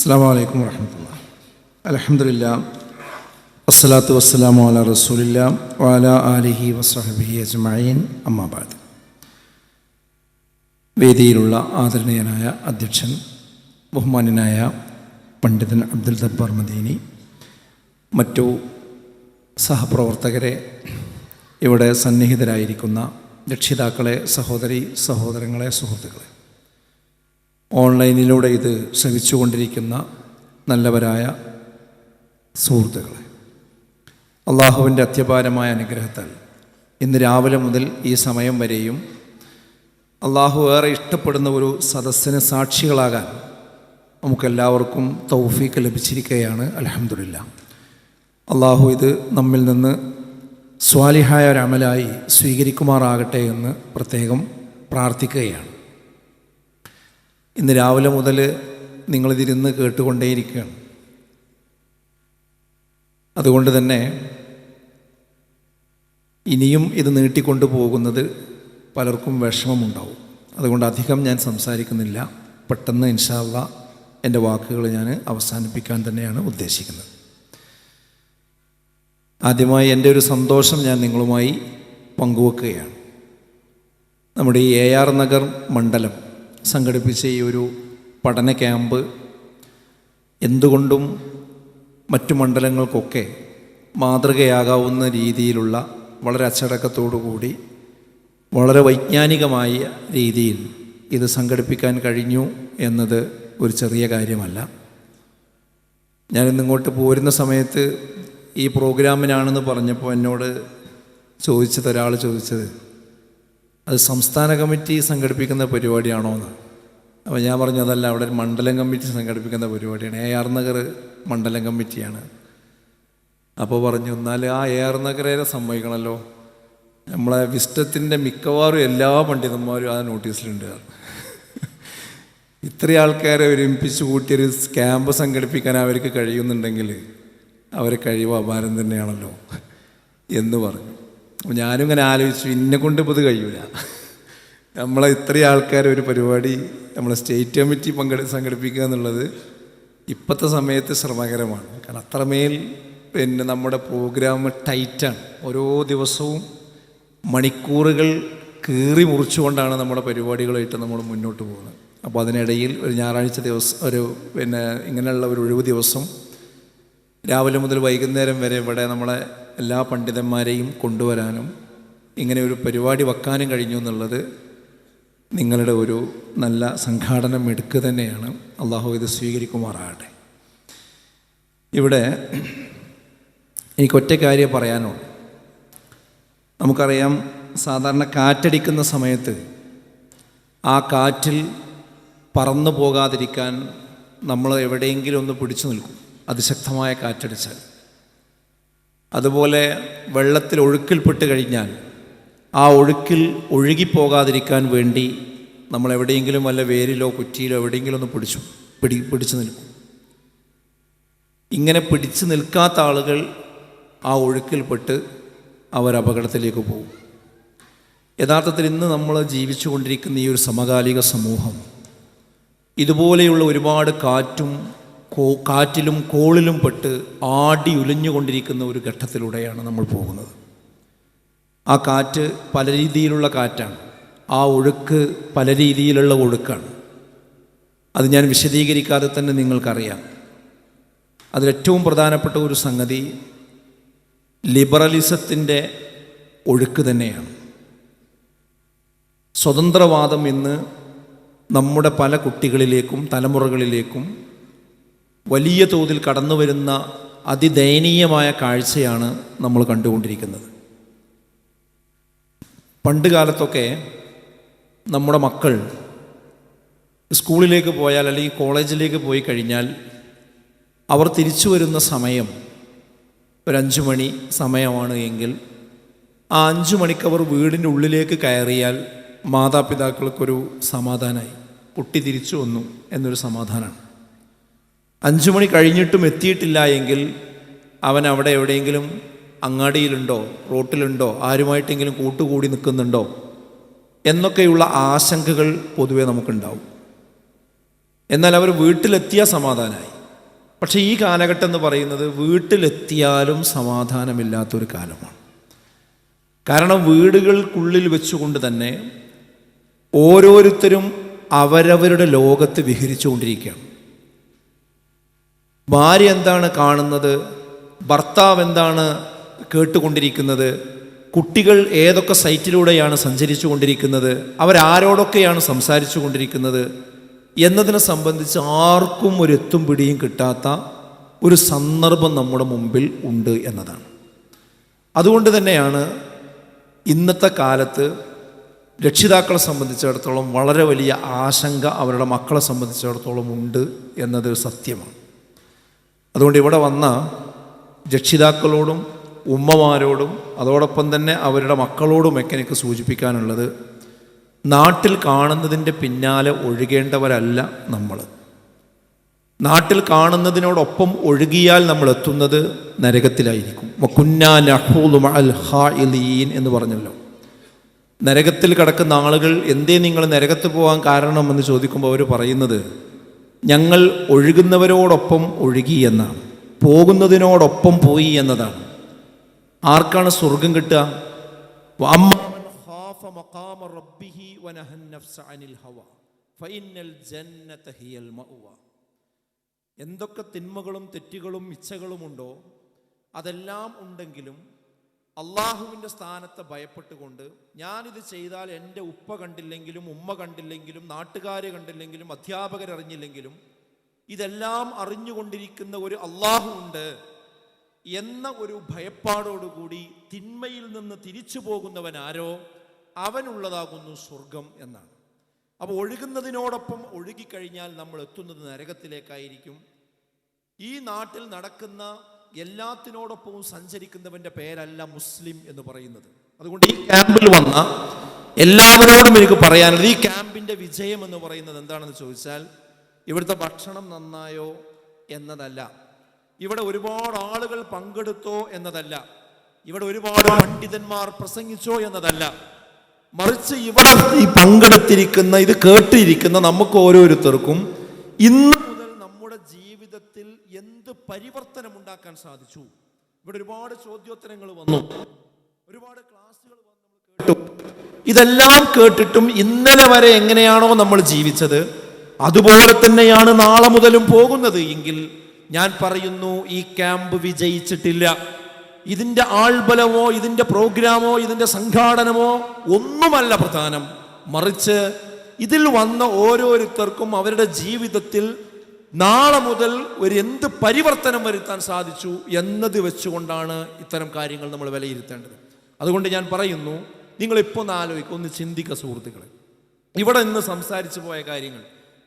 അസ്സലാമു അലൈക്കും വറഹ്മത്തുള്ളാഹി. അൽഹംദുലില്ലാഹ് വസ്സലാത്തു വസ്സലാമു അലാ റസൂലില്ലാഹ് വഅലാ ആലിഹി വസ്വഹ്ബിഹി അജ്മഈൻ. അമ്മാ ബഅദ്. വേദിയിലുള്ള ആദരണീയനായ അധ്യക്ഷൻ ബഹുമാന്യനായ പണ്ഡിതൻ അബ്ദുൽ ജബ്ബാർ മദീനി, മറ്റു സഹപ്രവർത്തകരെ, ഇവിടെ സന്നിഹിതരായിരിക്കുന്ന രക്ഷിതാക്കളെ, സഹോദരങ്ങളെ, സുഹൃത്തുക്കളെ, ഓൺലൈനിലൂടെ ഇത് ശ്രവിച്ചുകൊണ്ടിരിക്കുന്ന നല്ലവരായ സുഹൃത്തുക്കളെ, അള്ളാഹുവിൻ്റെ അത്യപാരമായ അനുഗ്രഹത്താൽ ഇന്ന് രാവിലെ മുതൽ ഈ സമയം വരെയും അള്ളാഹു ഏറെ ഇഷ്ടപ്പെടുന്ന ഒരു സദസ്സിന് സാക്ഷികളാകാൻ നമുക്കെല്ലാവർക്കും തൗഫീക്ക് ലഭിച്ചിരിക്കുകയാണ്. അൽഹംദുലില്ലാഹ്. അള്ളാഹു ഇത് നമ്മിൽ നിന്ന് സ്വാലിഹായ ഒരു അമലായി സ്വീകരിക്കുമാറാകട്ടെ എന്ന് പ്രത്യേകം പ്രാർത്ഥിക്കുകയാണ്. ഇന്ന് രാവിലെ മുതൽ നിങ്ങളിതിരുന്ന് കേട്ടുകൊണ്ടേയിരിക്കുകയാണ്. അതുകൊണ്ട് തന്നെ ഇനിയും ഇത് നീട്ടിക്കൊണ്ടു പോകുന്നത് പലർക്കും വിഷമമുണ്ടാവും. അതുകൊണ്ട് അധികം ഞാൻ സംസാരിക്കുന്നില്ല. പെട്ടെന്ന് ഇൻഷാ അല്ലാഹ് എൻ്റെ വാക്കുകൾ ഞാൻ അവസാനിപ്പിക്കാൻ തന്നെയാണ് ഉദ്ദേശിക്കുന്നത്. ആദ്യമായി എൻ്റെ ഒരു സന്തോഷം ഞാൻ നിങ്ങളുമായി പങ്കുവെക്കുകയാണ്. നമ്മുടെ ഈ AR നഗർ മണ്ഡലം സംഘടിപ്പിച്ച ഈ ഒരു പഠന ക്യാമ്പ് എന്തുകൊണ്ടും മറ്റു മണ്ഡലങ്ങൾക്കൊക്കെ മാതൃകയാകാവുന്ന രീതിയിലുള്ള വളരെ അച്ചടക്കത്തോടു കൂടി വളരെ വൈജ്ഞാനികമായ രീതിയിൽ ഇത് സംഘടിപ്പിക്കാൻ കഴിഞ്ഞു എന്നത് ഒരു ചെറിയ കാര്യമല്ല. ഞാനിന്നിങ്ങോട്ട് പോരുന്ന സമയത്ത് ഈ പ്രോഗ്രാമിനാണെന്ന് പറഞ്ഞപ്പോൾ എന്നോട് ഒരാൾ ചോദിച്ചത് അത് സംസ്ഥാന കമ്മിറ്റി സംഘടിപ്പിക്കുന്ന പരിപാടിയാണോ എന്ന്. അപ്പോൾ ഞാൻ പറഞ്ഞു അതല്ല, അവിടെ ഒരു മണ്ഡലം കമ്മിറ്റി സംഘടിപ്പിക്കുന്ന പരിപാടിയാണ്, AR നഗർ മണ്ഡലം കമ്മിറ്റിയാണ്. അപ്പോൾ പറഞ്ഞു എന്നാൽ ആ AR നഗരെ സമ്മതിക്കണമല്ലോ, നമ്മളെ വിസ്റ്റത്തിൻ്റെ മിക്കവാറും എല്ലാ പണ്ഡിതന്മാരും ആ നോട്ടീസിലുണ്ട്. ഇത്രയും ആൾക്കാരെ ഒരുമിപ്പിച്ച് കൂട്ടിയൊരു ക്യാമ്പ് സംഘടിപ്പിക്കാൻ അവർക്ക് കഴിയുന്നുണ്ടെങ്കിൽ അവരെ കഴിവ് അപാരം തന്നെയാണല്ലോ എന്ന് പറഞ്ഞു. അപ്പോൾ ഞാനും ഇങ്ങനെ ആലോചിച്ചു, ഇന്നെ കൊണ്ട് ഇപ്പോൾ ഇത് കഴിയൂല. നമ്മളെ ഇത്രയും ആൾക്കാർ ഒരു പരിപാടി നമ്മളെ സ്റ്റേറ്റ് കമ്മിറ്റി സംഘടിപ്പിക്കുക എന്നുള്ളത് ഇപ്പോഴത്തെ സമയത്ത് ശ്രമകരമാണ്. കാരണം അത്രമേൽ നമ്മുടെ പ്രോഗ്രാം ടൈറ്റാണ്. ഓരോ ദിവസവും മണിക്കൂറുകൾ കീറി മുറിച്ചുകൊണ്ടാണ് നമ്മുടെ പരിപാടികളായിട്ട് നമ്മൾ മുന്നോട്ട് പോകുന്നത്. അപ്പോൾ അതിനിടയിൽ ഒരു ഞായറാഴ്ച ദിവസം ഇങ്ങനെയുള്ള ഒരു ഒഴിവ് ദിവസം രാവിലെ മുതൽ വൈകുന്നേരം വരെ ഇവിടെ നമ്മളെ എല്ലാ പണ്ഡിതന്മാരെയും കൊണ്ടുവരാനും ഇങ്ങനെ ഒരു പരിപാടി വെക്കാനും കഴിഞ്ഞു എന്നുള്ളത് നിങ്ങളുടെ ഒരു നല്ല സംഘാടനം എടുക്കുക തന്നെയാണ്. അള്ളാഹു ഇത് സ്വീകരിക്കുമാറാകട്ടെ. ഇവിടെ എനിക്കൊറ്റ കാര്യം പറയാനുള്ളൂ. നമുക്കറിയാം, സാധാരണ കാറ്റടിക്കുന്ന സമയത്ത് ആ കാറ്റിൽ പറന്നു പോകാതിരിക്കാൻ നമ്മൾ എവിടെയെങ്കിലും ഒന്ന് പിടിച്ചു നിൽക്കും, അതിശക്തമായ കാറ്റടിച്ചാൽ. അതുപോലെ വെള്ളത്തിൽ ഒഴുക്കിൽപ്പെട്ട് കഴിഞ്ഞാൽ ആ ഒഴുക്കിൽ ഒഴുകിപ്പോകാതിരിക്കാൻ വേണ്ടി നമ്മൾ എവിടെയെങ്കിലും വല്ല വേരിലോ കുറ്റിയിലോ എവിടെയെങ്കിലും ഒന്ന് പിടിച്ചു നിൽക്കും. ഇങ്ങനെ പിടിച്ചു നിൽക്കാത്ത ആളുകൾ ആ ഒഴുക്കിൽപ്പെട്ട് അവർ അപകടത്തിലേക്ക് പോകും. യഥാർത്ഥത്തിൽ ഇന്ന് നമ്മൾ ജീവിച്ചു കൊണ്ടിരിക്കുന്ന ഈ ഒരു സമകാലിക സമൂഹം ഇതുപോലെയുള്ള ഒരുപാട് കാറ്റിലും കോളിലും പെട്ട് ആടി ഉലഞ്ഞുകൊണ്ടിരിക്കുന്ന ഒരു ഘട്ടത്തിലൂടെയാണ് നമ്മൾ പോകുന്നത്. ആ കാറ്റ് പല രീതിയിലുള്ള കാറ്റാണ്, ആ ഒഴുക്ക് പല രീതിയിലുള്ള ഒഴുക്കാണ്. അത് ഞാൻ വിശദീകരിക്കാതെ തന്നെ നിങ്ങൾക്കറിയാം. അതിലേറ്റവും പ്രധാനപ്പെട്ട ഒരു സംഗതി ലിബറലിസത്തിൻ്റെ ഒഴുക്ക് തന്നെയാണ്. സ്വതന്ത്രവാദം ഇന്ന് നമ്മുടെ പല കുട്ടികളിലേക്കും തലമുറകളിലേക്കും വലിയ തോതിൽ കടന്നു വരുന്ന അതിദയനീയമായ കാഴ്ചയാണ് നമ്മൾ കണ്ടുകൊണ്ടിരിക്കുന്നത്. പണ്ട് കാലത്തൊക്കെ നമ്മുടെ മക്കൾ സ്കൂളിലേക്ക് പോയാൽ അല്ലെങ്കിൽ കോളേജിലേക്ക് പോയി കഴിഞ്ഞാൽ അവർ തിരിച്ചു വരുന്ന സമയം ഒരു 5 മണി സമയമാണ് എങ്കിൽ ആ 5 മണിക്ക് അവർ വീടിൻ്റെ ഉള്ളിലേക്ക് കയറിയാൽ മാതാപിതാക്കൾക്കൊരു സമാധാനമായി, കുട്ടി തിരിച്ചു വന്നു എന്നൊരു സമാധാനമാണ്. 5 മണി കഴിഞ്ഞിട്ടും എത്തിയിട്ടില്ല എങ്കിൽ അവൻ അവിടെ എവിടെയെങ്കിലും അങ്ങാടിയിലുണ്ടോ, റോട്ടിലുണ്ടോ, ആരുമായിട്ടെങ്കിലും കൂട്ടുകൂടി നിൽക്കുന്നുണ്ടോ എന്നൊക്കെയുള്ള ആശങ്കകൾ പൊതുവെ നമുക്കുണ്ടാവും. എന്നാൽ അവർ വീട്ടിലെത്തിയ സമാധാനമായി. പക്ഷേ ഈ കാലഘട്ടം എന്ന് പറയുന്നത് വീട്ടിലെത്തിയാലും സമാധാനമില്ലാത്തൊരു കാലമാണ്. കാരണം വീടുകൾക്കുള്ളിൽ വെച്ചുകൊണ്ട് തന്നെ ഓരോരുത്തരും അവരവരുടെ ലോകത്ത് വിഹരിച്ചുകൊണ്ടിരിക്കുകയാണ്. ഭാര്യ എന്താണ് കാണുന്നത്, ഭർത്താവ് എന്താണ് കേട്ടുകൊണ്ടിരിക്കുന്നത്, കുട്ടികൾ ഏതൊക്കെ സൈറ്റിലൂടെയാണ് സഞ്ചരിച്ചു കൊണ്ടിരിക്കുന്നത്, അവരാരോടൊക്കെയാണ് സംസാരിച്ചു കൊണ്ടിരിക്കുന്നത് എന്നതിനെ സംബന്ധിച്ച് ആർക്കും ഒരു എത്തും പിടിയും കിട്ടാത്ത ഒരു സന്ദർഭം നമ്മുടെ മുമ്പിൽ ഉണ്ട് എന്നതാണ്. അതുകൊണ്ട് തന്നെയാണ് ഇന്നത്തെ കാലത്ത് രക്ഷിതാക്കളെ സംബന്ധിച്ചിടത്തോളം വളരെ വലിയ ആശങ്ക അവരുടെ മക്കളെ സംബന്ധിച്ചിടത്തോളം ഉണ്ട് എന്നത് സത്യമാണ്. അതുകൊണ്ട് ഇവിടെ വന്ന രക്ഷിതാക്കളോടും ഉമ്മമാരോടും അതോടൊപ്പം തന്നെ അവരുടെ മക്കളോടുമൊക്കെ എനിക്ക് സൂചിപ്പിക്കാനുള്ളത്, നാട്ടിൽ കാണുന്നതിൻ്റെ പിന്നാലെ ഒഴുകേണ്ടവരല്ല നമ്മൾ. നാട്ടിൽ കാണുന്നതിനോടൊപ്പം ഒഴുകിയാൽ നമ്മൾ എത്തുന്നത് നരകത്തിലായിരിക്കും. വകുന്നാ നഹൂദു മഅൽ ഖായിലീൻ എന്ന് പറഞ്ഞല്ലോ. നരകത്തിൽ കിടക്കുന്ന ആളുകൾ എന്തേ നിങ്ങൾ നരകത്ത് പോകാൻ കാരണമെന്ന് ചോദിക്കുമ്പോൾ അവർ പറയുന്നത്, ഞങ്ങൾ ഒഴുകുന്നവരോടൊപ്പം ഒഴുകി എന്നാണ്, പോകുന്നതിനോടൊപ്പം പോയി എന്നതാണ്. ആർക്കാണ് സ്വർഗം കിട്ടുക? എന്തൊക്കെ തിന്മകളും തെറ്റുകളും ഇച്ഛകളുമുണ്ടോ അതെല്ലാം ഉണ്ടെങ്കിലും അള്ളാഹുവിൻ്റെ സ്ഥാനത്തെ ഭയപ്പെട്ടുകൊണ്ട് ഞാനിത് ചെയ്താൽ എൻ്റെ ഉപ്പ കണ്ടില്ലെങ്കിലും ഉമ്മ കണ്ടില്ലെങ്കിലും നാട്ടുകാർ കണ്ടില്ലെങ്കിലും അധ്യാപകരറിഞ്ഞില്ലെങ്കിലും ഇതെല്ലാം അറിഞ്ഞുകൊണ്ടിരിക്കുന്ന ഒരു അള്ളാഹു ഉണ്ട് എന്ന ഒരു ഭയപ്പാടോടുകൂടി തിന്മയിൽ നിന്ന് തിരിച്ചു പോകുന്നവൻ ആരോ അവനുള്ളതാകുന്നു സ്വർഗം എന്നാണ്. അപ്പോൾ ഒഴുകുന്നതിനോടൊപ്പം ഒഴുകിക്കഴിഞ്ഞാൽ നമ്മൾ എത്തുന്നത് നരകത്തിലേക്കായിരിക്കും. ഈ നാട്ടിൽ നടക്കുന്ന എല്ലാത്തിനോടൊപ്പവും സഞ്ചരിക്കുന്നവൻ്റെ പേരല്ല മുസ്ലിം എന്ന് പറയുന്നത്. അതുകൊണ്ട് ഈ ക്യാമ്പിൽ വന്ന എല്ലാവരോടും എനിക്ക് പറയാനുള്ളത്, ഈ ക്യാമ്പിൻ്റെ വിജയം എന്ന് പറയുന്നത് എന്താണെന്ന് ചോദിച്ചാൽ ഇവിടുത്തെ ഭക്ഷണം നന്നായോ എന്നതല്ല, ഇവിടെ ഒരുപാട് ആളുകൾ പങ്കെടുത്തോ എന്നതല്ല, ഇവിടെ ഒരുപാട് പണ്ഡിതന്മാർ പ്രസംഗിച്ചോ എന്നതല്ല, മറിച്ച് ഇവിടെ ഈ പങ്കെടുത്തിരിക്കുന്ന ഇത് കേട്ടിരിക്കുന്ന നമുക്ക് ഓരോരുത്തർക്കും ഇന്ന് മുതൽ നമ്മുടെ ജീവിതത്തിൽ എന്ത് പരിവർത്തനം ഉണ്ടാക്കാൻ സാധിച്ചു. ഇവിടെ ഒരുപാട് ചോദ്യോത്തരങ്ങൾ വന്നു, ഒരുപാട് ക്ലാസ്സുകൾ വന്നു, കേട്ടു. ഇതെല്ലാം കേട്ടിട്ടും ഇന്നലെ വരെ എങ്ങനെയാണോ നമ്മൾ ജീവിച്ചത് അതുപോലെ തന്നെയാണ് നാളെ മുതലും പോകുന്നത് എങ്കിൽ ഞാൻ പറയുന്നു, ഈ ക്യാമ്പ് വിജയിച്ചിട്ടില്ല. ഇതിൻ്റെ ആൾബലമോ ഇതിൻ്റെ പ്രോഗ്രാമോ ഇതിൻ്റെ സംഘാടനമോ ഒന്നുമല്ല പ്രധാനം, മറിച്ച് ഇതിൽ വന്ന ഓരോരുത്തർക്കും അവരുടെ ജീവിതത്തിൽ നാളെ മുതൽ ഒരു എന്ത് പരിവർത്തനം വരുത്താൻ സാധിച്ചു എന്നത് വെച്ചുകൊണ്ടാണ് ഇത്തരം കാര്യങ്ങൾ നമ്മൾ വിലയിരുത്തേണ്ടത്. അതുകൊണ്ട് ഞാൻ പറയുന്നു, നിങ്ങളിപ്പോൾ ഒന്ന് ആലോചിക്കുക, ഒന്ന് ചിന്തിക്കുക സുഹൃത്തുക്കളെ. ഇവിടെ ഇന്ന് സംസാരിച്ചു പോയ കാര്യങ്ങൾ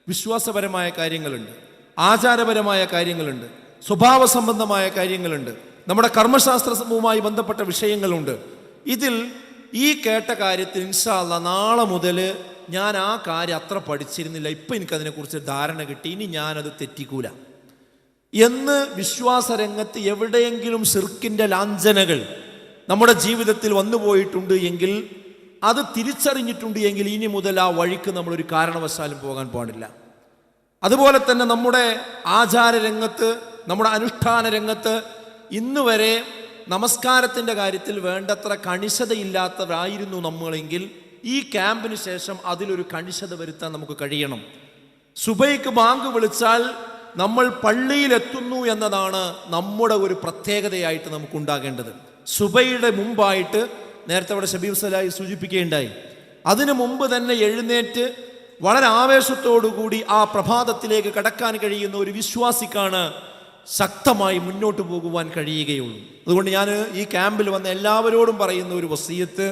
വിശ്വാസപരമായ കാര്യങ്ങളുണ്ട്, ആചാരപരമായ കാര്യങ്ങളുണ്ട്, സ്വഭാവ സംബന്ധമായ കാര്യങ്ങളുണ്ട്, നമ്മുടെ കർമ്മശാസ്ത്രവുമായി ബന്ധപ്പെട്ട വിഷയങ്ങളുണ്ട്. ഇതിൽ ഈ കേട്ട കാര്യത്തിൽ ഇൻഷാ അല്ലാഹ് നാളെ മുതൽ ഞാൻ ആ കാര്യം അത്ര പഠിച്ചിരുന്നില്ല, ഇപ്പം എനിക്കതിനെക്കുറിച്ച് ധാരണ കിട്ടി, ഇനി ഞാനത് തെറ്റിക്കൂല എന്ന് വിശ്വാസരംഗത്ത് എവിടെയെങ്കിലും ശിർക്കിൻ്റെ ലാഞ്ചനകൾ നമ്മുടെ ജീവിതത്തിൽ വന്നുപോയിട്ടുണ്ട് എങ്കിൽ, അത് തിരിച്ചറിഞ്ഞിട്ടുണ്ട് എങ്കിൽ ഇനി മുതൽ ആ വഴിക്ക് നമ്മളൊരു കാരണവശാലും പോകാൻ പാടില്ല. അതുപോലെ തന്നെ നമ്മുടെ ആചാര രംഗത്ത്, നമ്മുടെ അനുഷ്ഠാന രംഗത്ത് ഇന്ന് വരെ നമസ്കാരത്തിൻ്റെ കാര്യത്തിൽ വേണ്ടത്ര കണിശതയില്ലാത്തവരായിരുന്നു നമ്മളെങ്കിൽ ഈ ക്യാമ്പിന് ശേഷം അതിലൊരു കണിശത വരുത്താൻ നമുക്ക് കഴിയണം. സുബൈക്ക് ബാങ്ക് വിളിച്ചാൽ നമ്മൾ പള്ളിയിലെത്തുന്നു എന്നതാണ് നമ്മുടെ ഒരു പ്രത്യേകതയായിട്ട് നമുക്കുണ്ടാകേണ്ടത്. സുബൈയുടെ മുമ്പായിട്ട് നേരത്തെ അവിടെ ഷബീർ സലാഹി സൂചിപ്പിക്കുകയുണ്ടായി, അതിനു മുമ്പ് തന്നെ എഴുന്നേറ്റ് വളരെ ആവേശത്തോടുകൂടി ആ പ്രഭാതത്തിലേക്ക് കടക്കാൻ കഴിയുന്ന ഒരു വിശ്വാസിക്കാണ് ശക്തമായി മുന്നോട്ട് പോകുവാൻ കഴിയുകയുള്ളൂ. അതുകൊണ്ട് ഞാൻ ഈ ക്യാമ്പിൽ വന്ന എല്ലാവരോടും പറയുന്ന ഒരു വസിയത്ത്,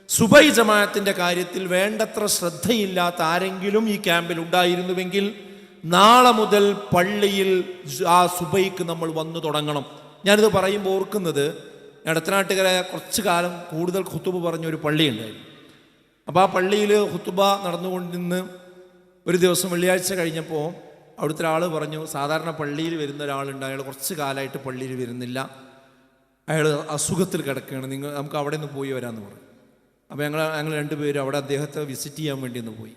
സുബൈ ജമാഅത്തിൻ്റെ കാര്യത്തിൽ വേണ്ടത്ര ശ്രദ്ധയില്ലാത്ത ആരെങ്കിലും ഈ ക്യാമ്പിൽ ഉണ്ടായിരുന്നുവെങ്കിൽ നാളെ മുതൽ പള്ളിയിൽ ആ സുബൈക്ക് നമ്മൾ വന്നു തുടങ്ങണം. ഞാനിത് പറയുമ്പോൾ ഓർക്കുന്നത്, ഇടത്തനാട്ടുകര കുറച്ച് കാലം കൂടുതൽ ഖുത്തുബ പറഞ്ഞൊരു പള്ളിയുണ്ടായിരുന്നു. അപ്പോൾ ആ പള്ളിയിൽ ഖുത്തുബ നടന്നുകൊണ്ടിരുന്ന് ഒരു ദിവസം വെള്ളിയാഴ്ച കഴിഞ്ഞപ്പോൾ അവിടുത്തെ ഒരാൾ പറഞ്ഞു, സാധാരണ പള്ളിയിൽ വരുന്ന ഒരാളുണ്ട്, അയാൾ കുറച്ച് കാലമായിട്ട് പള്ളിയിൽ വരുന്നില്ല, അയാൾ അസുഖത്തിൽ കിടക്കുകയാണ്, നമുക്ക് അവിടെ നിന്ന് പോയി വരാമെന്ന് പറഞ്ഞു. അപ്പോൾ ഞങ്ങൾ രണ്ടുപേരും അവിടെ അദ്ദേഹത്തെ വിസിറ്റ് ചെയ്യാൻ വേണ്ടി ഒന്ന് പോയി.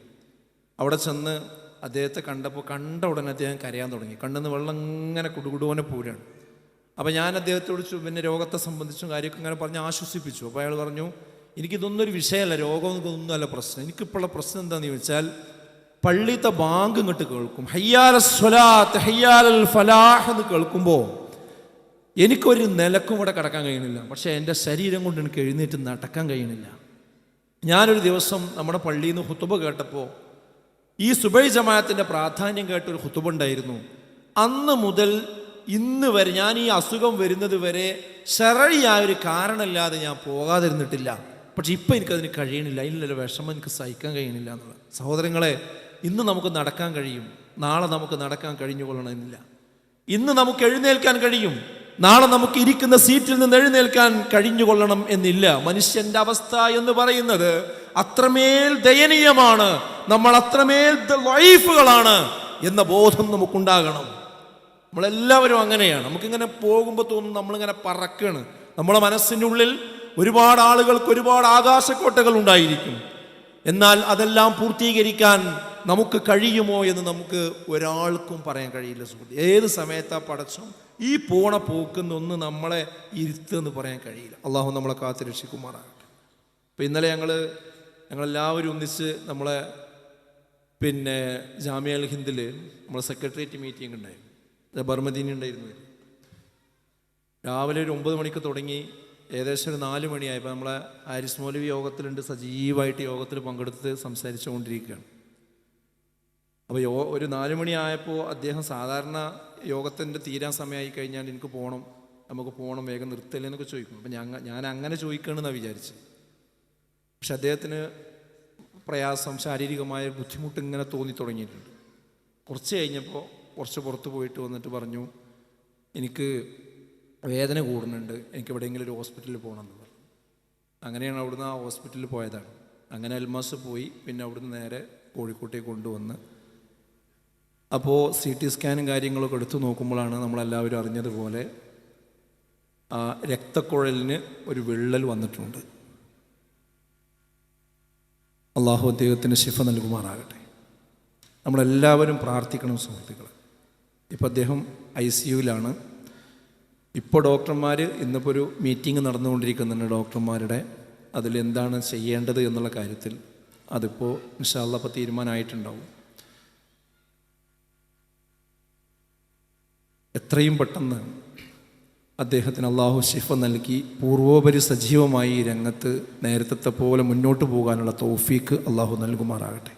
അവിടെ ചെന്ന് അദ്ദേഹത്തെ കണ്ട ഉടനെ അദ്ദേഹം കരയാൻ തുടങ്ങി. കണ്ണെന്ന് വെള്ളം ഇങ്ങനെ കുടുകുടുവനെ പോരാണ്. അപ്പോൾ ഞാൻ അദ്ദേഹത്തോട് പിന്നെ രോഗത്തെ സംബന്ധിച്ചും കാര്യമൊക്കെ ഇങ്ങനെ പറഞ്ഞ് ആശ്വസിപ്പിച്ചു. അപ്പോൾ അയാൾ പറഞ്ഞു, എനിക്കിതൊന്നൊരു വിഷയമല്ല, രോഗമൊന്നുമല്ല പ്രശ്നം. എനിക്കിപ്പോഴുള്ള പ്രശ്നം എന്താണെന്ന് ചോദിച്ചാൽ, പള്ളിത്തെ ബാങ്ക് ഇങ്ങോട്ട് കേൾക്കും, ഹയ്യാല സ്വലാത്ത് ഹയ്യാലൽ ഫലാഹ് എന്ന് കേൾക്കുമ്പോൾ എനിക്കൊരു നിലക്കും ഇവിടെ കിടക്കാൻ കഴിയണില്ല. പക്ഷേ എൻ്റെ ശരീരം കൊണ്ട് എനിക്ക് എഴുന്നേറ്റ് നടക്കാൻ കഴിയണില്ല. ഞാനൊരു ദിവസം നമ്മുടെ പള്ളിയിൽ നിന്ന് ഹുതുബ കേട്ടപ്പോൾ ഈ സുബൈ ജമാഅത്തിൻ്റെ പ്രാധാന്യം കേട്ടൊരു ഹുതുബ ഉണ്ടായിരുന്നു. അന്ന് മുതൽ ഇന്ന് വരെ ഞാൻ ഈ അസുഖം വരുന്നത് വരെ ശരഴിയായൊരു കാരണമില്ലാതെ ഞാൻ പോകാതിരുന്നിട്ടില്ല. പക്ഷെ ഇപ്പം എനിക്കതിന് കഴിയണില്ല. ഇല്ലല്ലോ, വിഷമം എനിക്ക് സഹിക്കാൻ കഴിയണില്ല എന്നുള്ളത്. സഹോദരങ്ങളെ, ഇന്ന് നമുക്ക് നടക്കാൻ കഴിയും, നാളെ നമുക്ക് നടക്കാൻ കഴിഞ്ഞുകൊള്ളണമെന്നില്ല. ഇന്ന് നമുക്ക് എഴുന്നേൽക്കാൻ കഴിയും, നാളെ നമുക്ക് ഇരിക്കുന്ന സീറ്റിൽ നിന്ന് എഴുന്നേൽക്കാൻ കഴിഞ്ഞുകൊള്ളണം എന്നില്ല. മനുഷ്യന്റെ അവസ്ഥ എന്ന് പറയുന്നത് അത്രമേൽ ദയനീയമാണ്. നമ്മൾ അത്രമേൽ ലൈഫുകളാണ് എന്ന ബോധം നമുക്കുണ്ടാകണം. നമ്മളെല്ലാവരും അങ്ങനെയാണ്. നമുക്കിങ്ങനെ പോകുമ്പോൾ തോന്നും നമ്മളിങ്ങനെ പറക്കാണ്. നമ്മളെ മനസ്സിൻ്റെ ഉള്ളിൽ ഒരുപാട് ആളുകൾക്ക് ഒരുപാട് ആകാശക്കോട്ടകൾ ഉണ്ടായിരിക്കും. എന്നാൽ അതെല്ലാം പൂർത്തീകരിക്കാൻ നമുക്ക് കഴിയുമോ എന്ന് നമുക്ക് ഒരാൾക്കും പറയാൻ കഴിയില്ല. സുഹൃത്ത്, ഏത് സമയത്താ പടച്ചോൻ ഈ പോണ പോക്കുന്നൊന്ന് നമ്മളെ ഇരുത്തെന്ന് പറയാൻ കഴിയില്ല. അള്ളാഹു നമ്മളെ കാത്ത് രക്ഷിക്കുമാറാകട്ടെ. അപ്പോൾ ഇന്നലെ ഞങ്ങളെല്ലാവരും ഒന്നിച്ച് നമ്മളെ പിന്നെ ജാമിയ അൽ ഹിന്ദിൽ നമ്മളെ സെക്രട്ടേറിയറ്റ് മീറ്റിംഗ് ഉണ്ടായിരുന്നു. ബർമദീനി ഉണ്ടായിരുന്നു. രാവിലെ ഒരു 9 മണിക്ക് തുടങ്ങി ഏകദേശം ഒരു 4 മണിയായപ്പോൾ നമ്മളെ ഹാരിസ് മൗലവി യോഗത്തിലുണ്ട്, സജീവമായിട്ട് യോഗത്തിൽ പങ്കെടുത്ത് സംസാരിച്ചുകൊണ്ടിരിക്കുകയാണ്. അപ്പോൾ ഒരു 4 മണിയായപ്പോൾ അദ്ദേഹം സാധാരണ യോഗത്തിൻ്റെ തീരാൻ സമയമായി കഴിഞ്ഞാൽ എനിക്ക് പോകണം, നമുക്ക് പോകണം, വേഗം നിർത്തല്ലേ എന്നൊക്കെ ചോദിക്കും. അപ്പം ഞാൻ അങ്ങനെ ചോദിക്കണമെന്നാണ് വിചാരിച്ചത്. പക്ഷെ അദ്ദേഹത്തിന് പ്രയാസം, ശാരീരികമായ ബുദ്ധിമുട്ട് ഇങ്ങനെ തോന്നി തുടങ്ങിയിട്ടുണ്ട്. കുറച്ച് കഴിഞ്ഞപ്പോൾ കുറച്ച് പുറത്ത് പോയിട്ട് വന്നിട്ട് പറഞ്ഞു, എനിക്ക് വേദന കൂടുന്നുണ്ട്, എനിക്ക് എവിടെയെങ്കിലും ഒരു ഹോസ്പിറ്റലിൽ പോകണമെന്ന് പറഞ്ഞു. അങ്ങനെയാണ് അവിടുന്ന് ആ ഹോസ്പിറ്റലിൽ പോയതാണ്. അങ്ങനെ അൽമാസ് പോയി, പിന്നെ അവിടുന്ന് നേരെ കോഴിക്കോട്ടേക്ക് കൊണ്ടുവന്ന് അപ്പോൾ CT സ്കാനും കാര്യങ്ങളൊക്കെ എടുത്തു നോക്കുമ്പോഴാണ് നമ്മളെല്ലാവരും അറിഞ്ഞതുപോലെ ആ രക്തക്കുഴലിന് ഒരു വിള്ളൽ വന്നിട്ടുണ്ട്. അള്ളാഹു അദ്ദേഹത്തിന് ശിഫ നൽകുമാറാകട്ടെ. നമ്മളെല്ലാവരും പ്രാർത്ഥിക്കണം സുഹൃത്തുക്കളെ. ഇപ്പോൾ അദ്ദേഹം ICUവിലാണ്. ഇപ്പോൾ ഡോക്ടർമാർ ഇന്നിപ്പോൾ ഒരു മീറ്റിംഗ് നടന്നുകൊണ്ടിരിക്കുന്നുണ്ട് ഡോക്ടർമാരുടെ, അതിലെന്താണ് ചെയ്യേണ്ടത് എന്നുള്ള കാര്യത്തിൽ. അതിപ്പോൾ ഇൻഷാ അല്ലാഹ് ഇപ്പോൾ തീരുമാനമായിട്ടുണ്ടാവും. എത്രയും പെട്ടെന്ന് അദ്ദേഹത്തിന് അള്ളാഹു ശിഫ നൽകി പൂർവോപരി സജീവമായി ഈ രംഗത്ത് നേരത്തെ പോലെ മുന്നോട്ട് പോകാനുള്ള തൗഫീക്ക് അള്ളാഹു നൽകുമാറാകട്ടെ.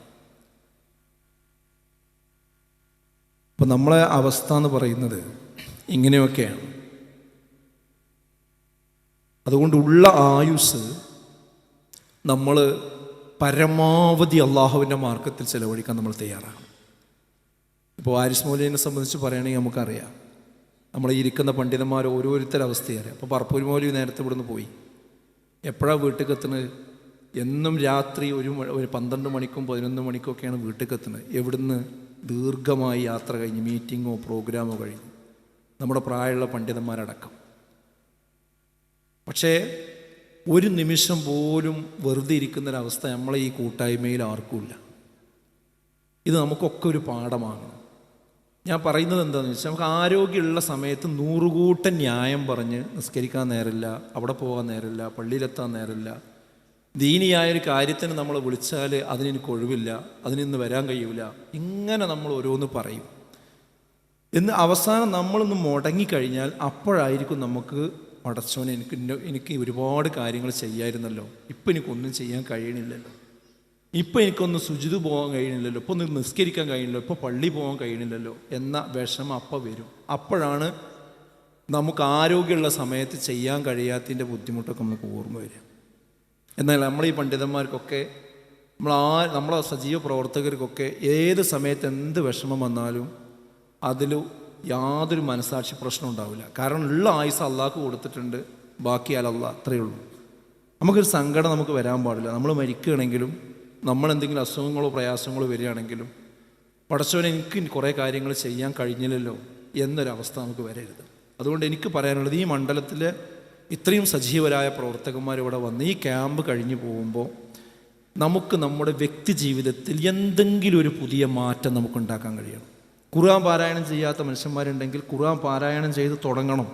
അപ്പം നമ്മളെ അവസ്ഥ എന്ന് പറയുന്നത് ഇങ്ങനെയൊക്കെയാണ്. അതുകൊണ്ട് ഉള്ള ആയുസ് നമ്മൾ പരമാവധി അള്ളാഹുവിൻ്റെ മാർഗത്തിൽ ചെലവഴിക്കാൻ നമ്മൾ തയ്യാറാണ്. ഇപ്പോൾ ഹാരിസ് മൗലവിനെ സംബന്ധിച്ച് പറയുകയാണെങ്കിൽ നമുക്കറിയാം, നമ്മൾ ഇരിക്കുന്ന പണ്ഡിതന്മാർ ഓരോരുത്തരവസ്ഥയാണ്. അപ്പോൾ പറപ്പൂർ മൗലവി നേരത്തെ ഇവിടുന്ന് പോയി, എപ്പോഴാണ് വീട്ടിൽ എത്തുന്നത്? എന്നും രാത്രി ഒരു 12 മണിക്കും 11 മണിക്കൊക്കെയാണ് വീട്ടിൽ എത്തുന്നത്. എവിടുന്ന്? ദീർഘമായി യാത്ര കഴിഞ്ഞ്, മീറ്റിങ്ങോ പ്രോഗ്രാമോ കഴിഞ്ഞ്, നമ്മുടെ പ്രായമുള്ള പണ്ഡിതന്മാരടക്കം. പക്ഷേ ഒരു നിമിഷം പോലും വെറുതെ ഇരിക്കുന്നൊരവസ്ഥ നമ്മളെ ഈ കൂട്ടായ്മയിൽ ആർക്കുമില്ല. ഇത് നമുക്കൊക്കെ ഒരു പാഠമാണ്. ഞാൻ പറയുന്നത് എന്താണെന്ന് വെച്ചാൽ, നമുക്ക് ആരോഗ്യമുള്ള സമയത്ത് 100 കൂട്ടം ന്യായം പറഞ്ഞ് നിസ്കരിക്കാൻ നേരമില്ല, അവിടെ പോകാൻ നേരമില്ല, പള്ളിയിലെത്താൻ നേരമില്ല, ദീനിയായൊരു കാര്യത്തിന് നമ്മൾ വിളിച്ചാൽ അതിനെനിക്ക് ഒഴിവില്ല, അതിനിന്ന് വരാൻ കഴിയില്ല, ഇങ്ങനെ നമ്മൾ ഓരോന്ന് പറയും. എന്ന് അവസാനം നമ്മളൊന്ന് മുടങ്ങിക്കഴിഞ്ഞാൽ അപ്പോഴായിരിക്കും നമുക്ക് പടച്ചോനെ എനിക്ക് ഒരുപാട് കാര്യങ്ങൾ ചെയ്യാമായിരുന്നല്ലോ, ഇപ്പം എനിക്കൊന്നും ചെയ്യാൻ കഴിയണില്ലല്ലോ, ഇപ്പം എനിക്കൊന്ന് സുജുദ് പോകാൻ കഴിയണില്ലല്ലോ, ഇപ്പം ഒന്ന് നിസ്കരിക്കാൻ കഴിയണില്ലല്ലോ, ഇപ്പോൾ പള്ളി പോകാൻ കഴിയണില്ലല്ലോ എന്ന വിഷമം അപ്പം വരും. അപ്പോഴാണ് നമുക്ക് ആരോഗ്യമുള്ള സമയത്ത് ചെയ്യാൻ കഴിയാത്തതിൻ്റെ ബുദ്ധിമുട്ടൊക്കെ നമുക്ക് ഓർമ്മ വരിക. എന്നാൽ നമ്മളീ പണ്ഡിതന്മാർക്കൊക്കെ നമ്മളെ സജീവ പ്രവർത്തകർക്കൊക്കെ ഏത് സമയത്ത് എന്ത് വിഷമം വന്നാലും അതിൽ യാതൊരു മനസാക്ഷി പ്രശ്നം ഉണ്ടാവില്ല. കാരണം ഉള്ള ആയുസ് അള്ളാഹ്ക്ക് കൊടുത്തിട്ടുണ്ട്, ബാക്കി അല്ലാഹ്, അത്രയേ ഉള്ളൂ. നമുക്കൊരു സങ്കടം നമുക്ക് വരാൻ പാടില്ല. നമ്മൾ മരിക്കുകയാണെങ്കിലും നമ്മളെന്തെങ്കിലും അസുഖങ്ങളോ പ്രയാസങ്ങളോ വരികയാണെങ്കിലും പടച്ചോനെ എനിക്ക് കുറേ കാര്യങ്ങൾ ചെയ്യാൻ കഴിഞ്ഞില്ലല്ലോ എന്നൊരവസ്ഥ നമുക്ക് വരരുത്. അതുകൊണ്ട് എനിക്ക് പറയാനുള്ളത്, ഈ മണ്ഡലത്തിലെ ഇത്രയും സജീവരായ പ്രവർത്തകന്മാർ ഇവിടെ വന്ന് ഈ ക്യാമ്പ് കഴിഞ്ഞ് പോകുമ്പോൾ നമുക്ക് നമ്മുടെ വ്യക്തി ജീവിതത്തിൽ എന്തെങ്കിലും ഒരു പുതിയ മാറ്റം നമുക്കുണ്ടാക്കാൻ കഴിയണം. ഖുർആൻ പാരായണം ചെയ്യാത്ത മനുഷ്യന്മാരുണ്ടെങ്കിൽ ഖുർആൻ പാരായണം ചെയ്ത് തുടങ്ങണം.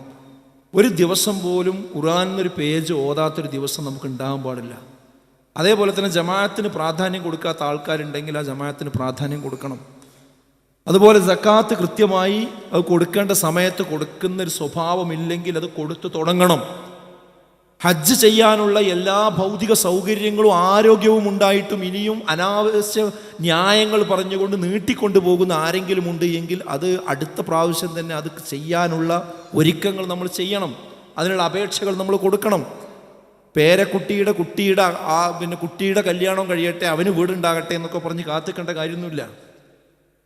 ഒരു ദിവസം പോലും ഖുർആനൊരു പേജ് ഓതാത്തൊരു ദിവസം നമുക്ക് ഉണ്ടാകാൻ പാടില്ല. അതേപോലെ തന്നെ ജമാഅത്തിന് പ്രാധാന്യം കൊടുക്കാത്ത ആൾക്കാരുണ്ടെങ്കിൽ ആ ജമാഅത്തിന് പ്രാധാന്യം കൊടുക്കണം. അതുപോലെ സക്കാത്ത് കൃത്യമായി അത് കൊടുക്കേണ്ട സമയത്ത് കൊടുക്കുന്നൊരു സ്വഭാവമില്ലെങ്കിൽ അത് കൊടുത്തു തുടങ്ങണം. ഹജ്ജ് ചെയ്യാനുള്ള എല്ലാ ഭൗതിക സൗകര്യങ്ങളും ആരോഗ്യവും ഉണ്ടായിട്ടും ഇനിയും അനാവശ്യ ന്യായങ്ങൾ പറഞ്ഞുകൊണ്ട് നീട്ടിക്കൊണ്ടു പോകുന്ന ആരെങ്കിലും ഉണ്ട് എങ്കിൽ അത് അടുത്ത പ്രാവശ്യം തന്നെ അത് ചെയ്യാനുള്ള ഒരുക്കങ്ങൾ നമ്മൾ ചെയ്യണം. അതിനുള്ള അപേക്ഷകൾ നമ്മൾ കൊടുക്കണം. പേരക്കുട്ടിയുടെ കുട്ടിയുടെ കല്യാണം കഴിയട്ടെ, അവന് വീടുണ്ടാകട്ടെ എന്നൊക്കെ പറഞ്ഞ് കാത്തിക്കേണ്ട കാര്യമൊന്നുമില്ല.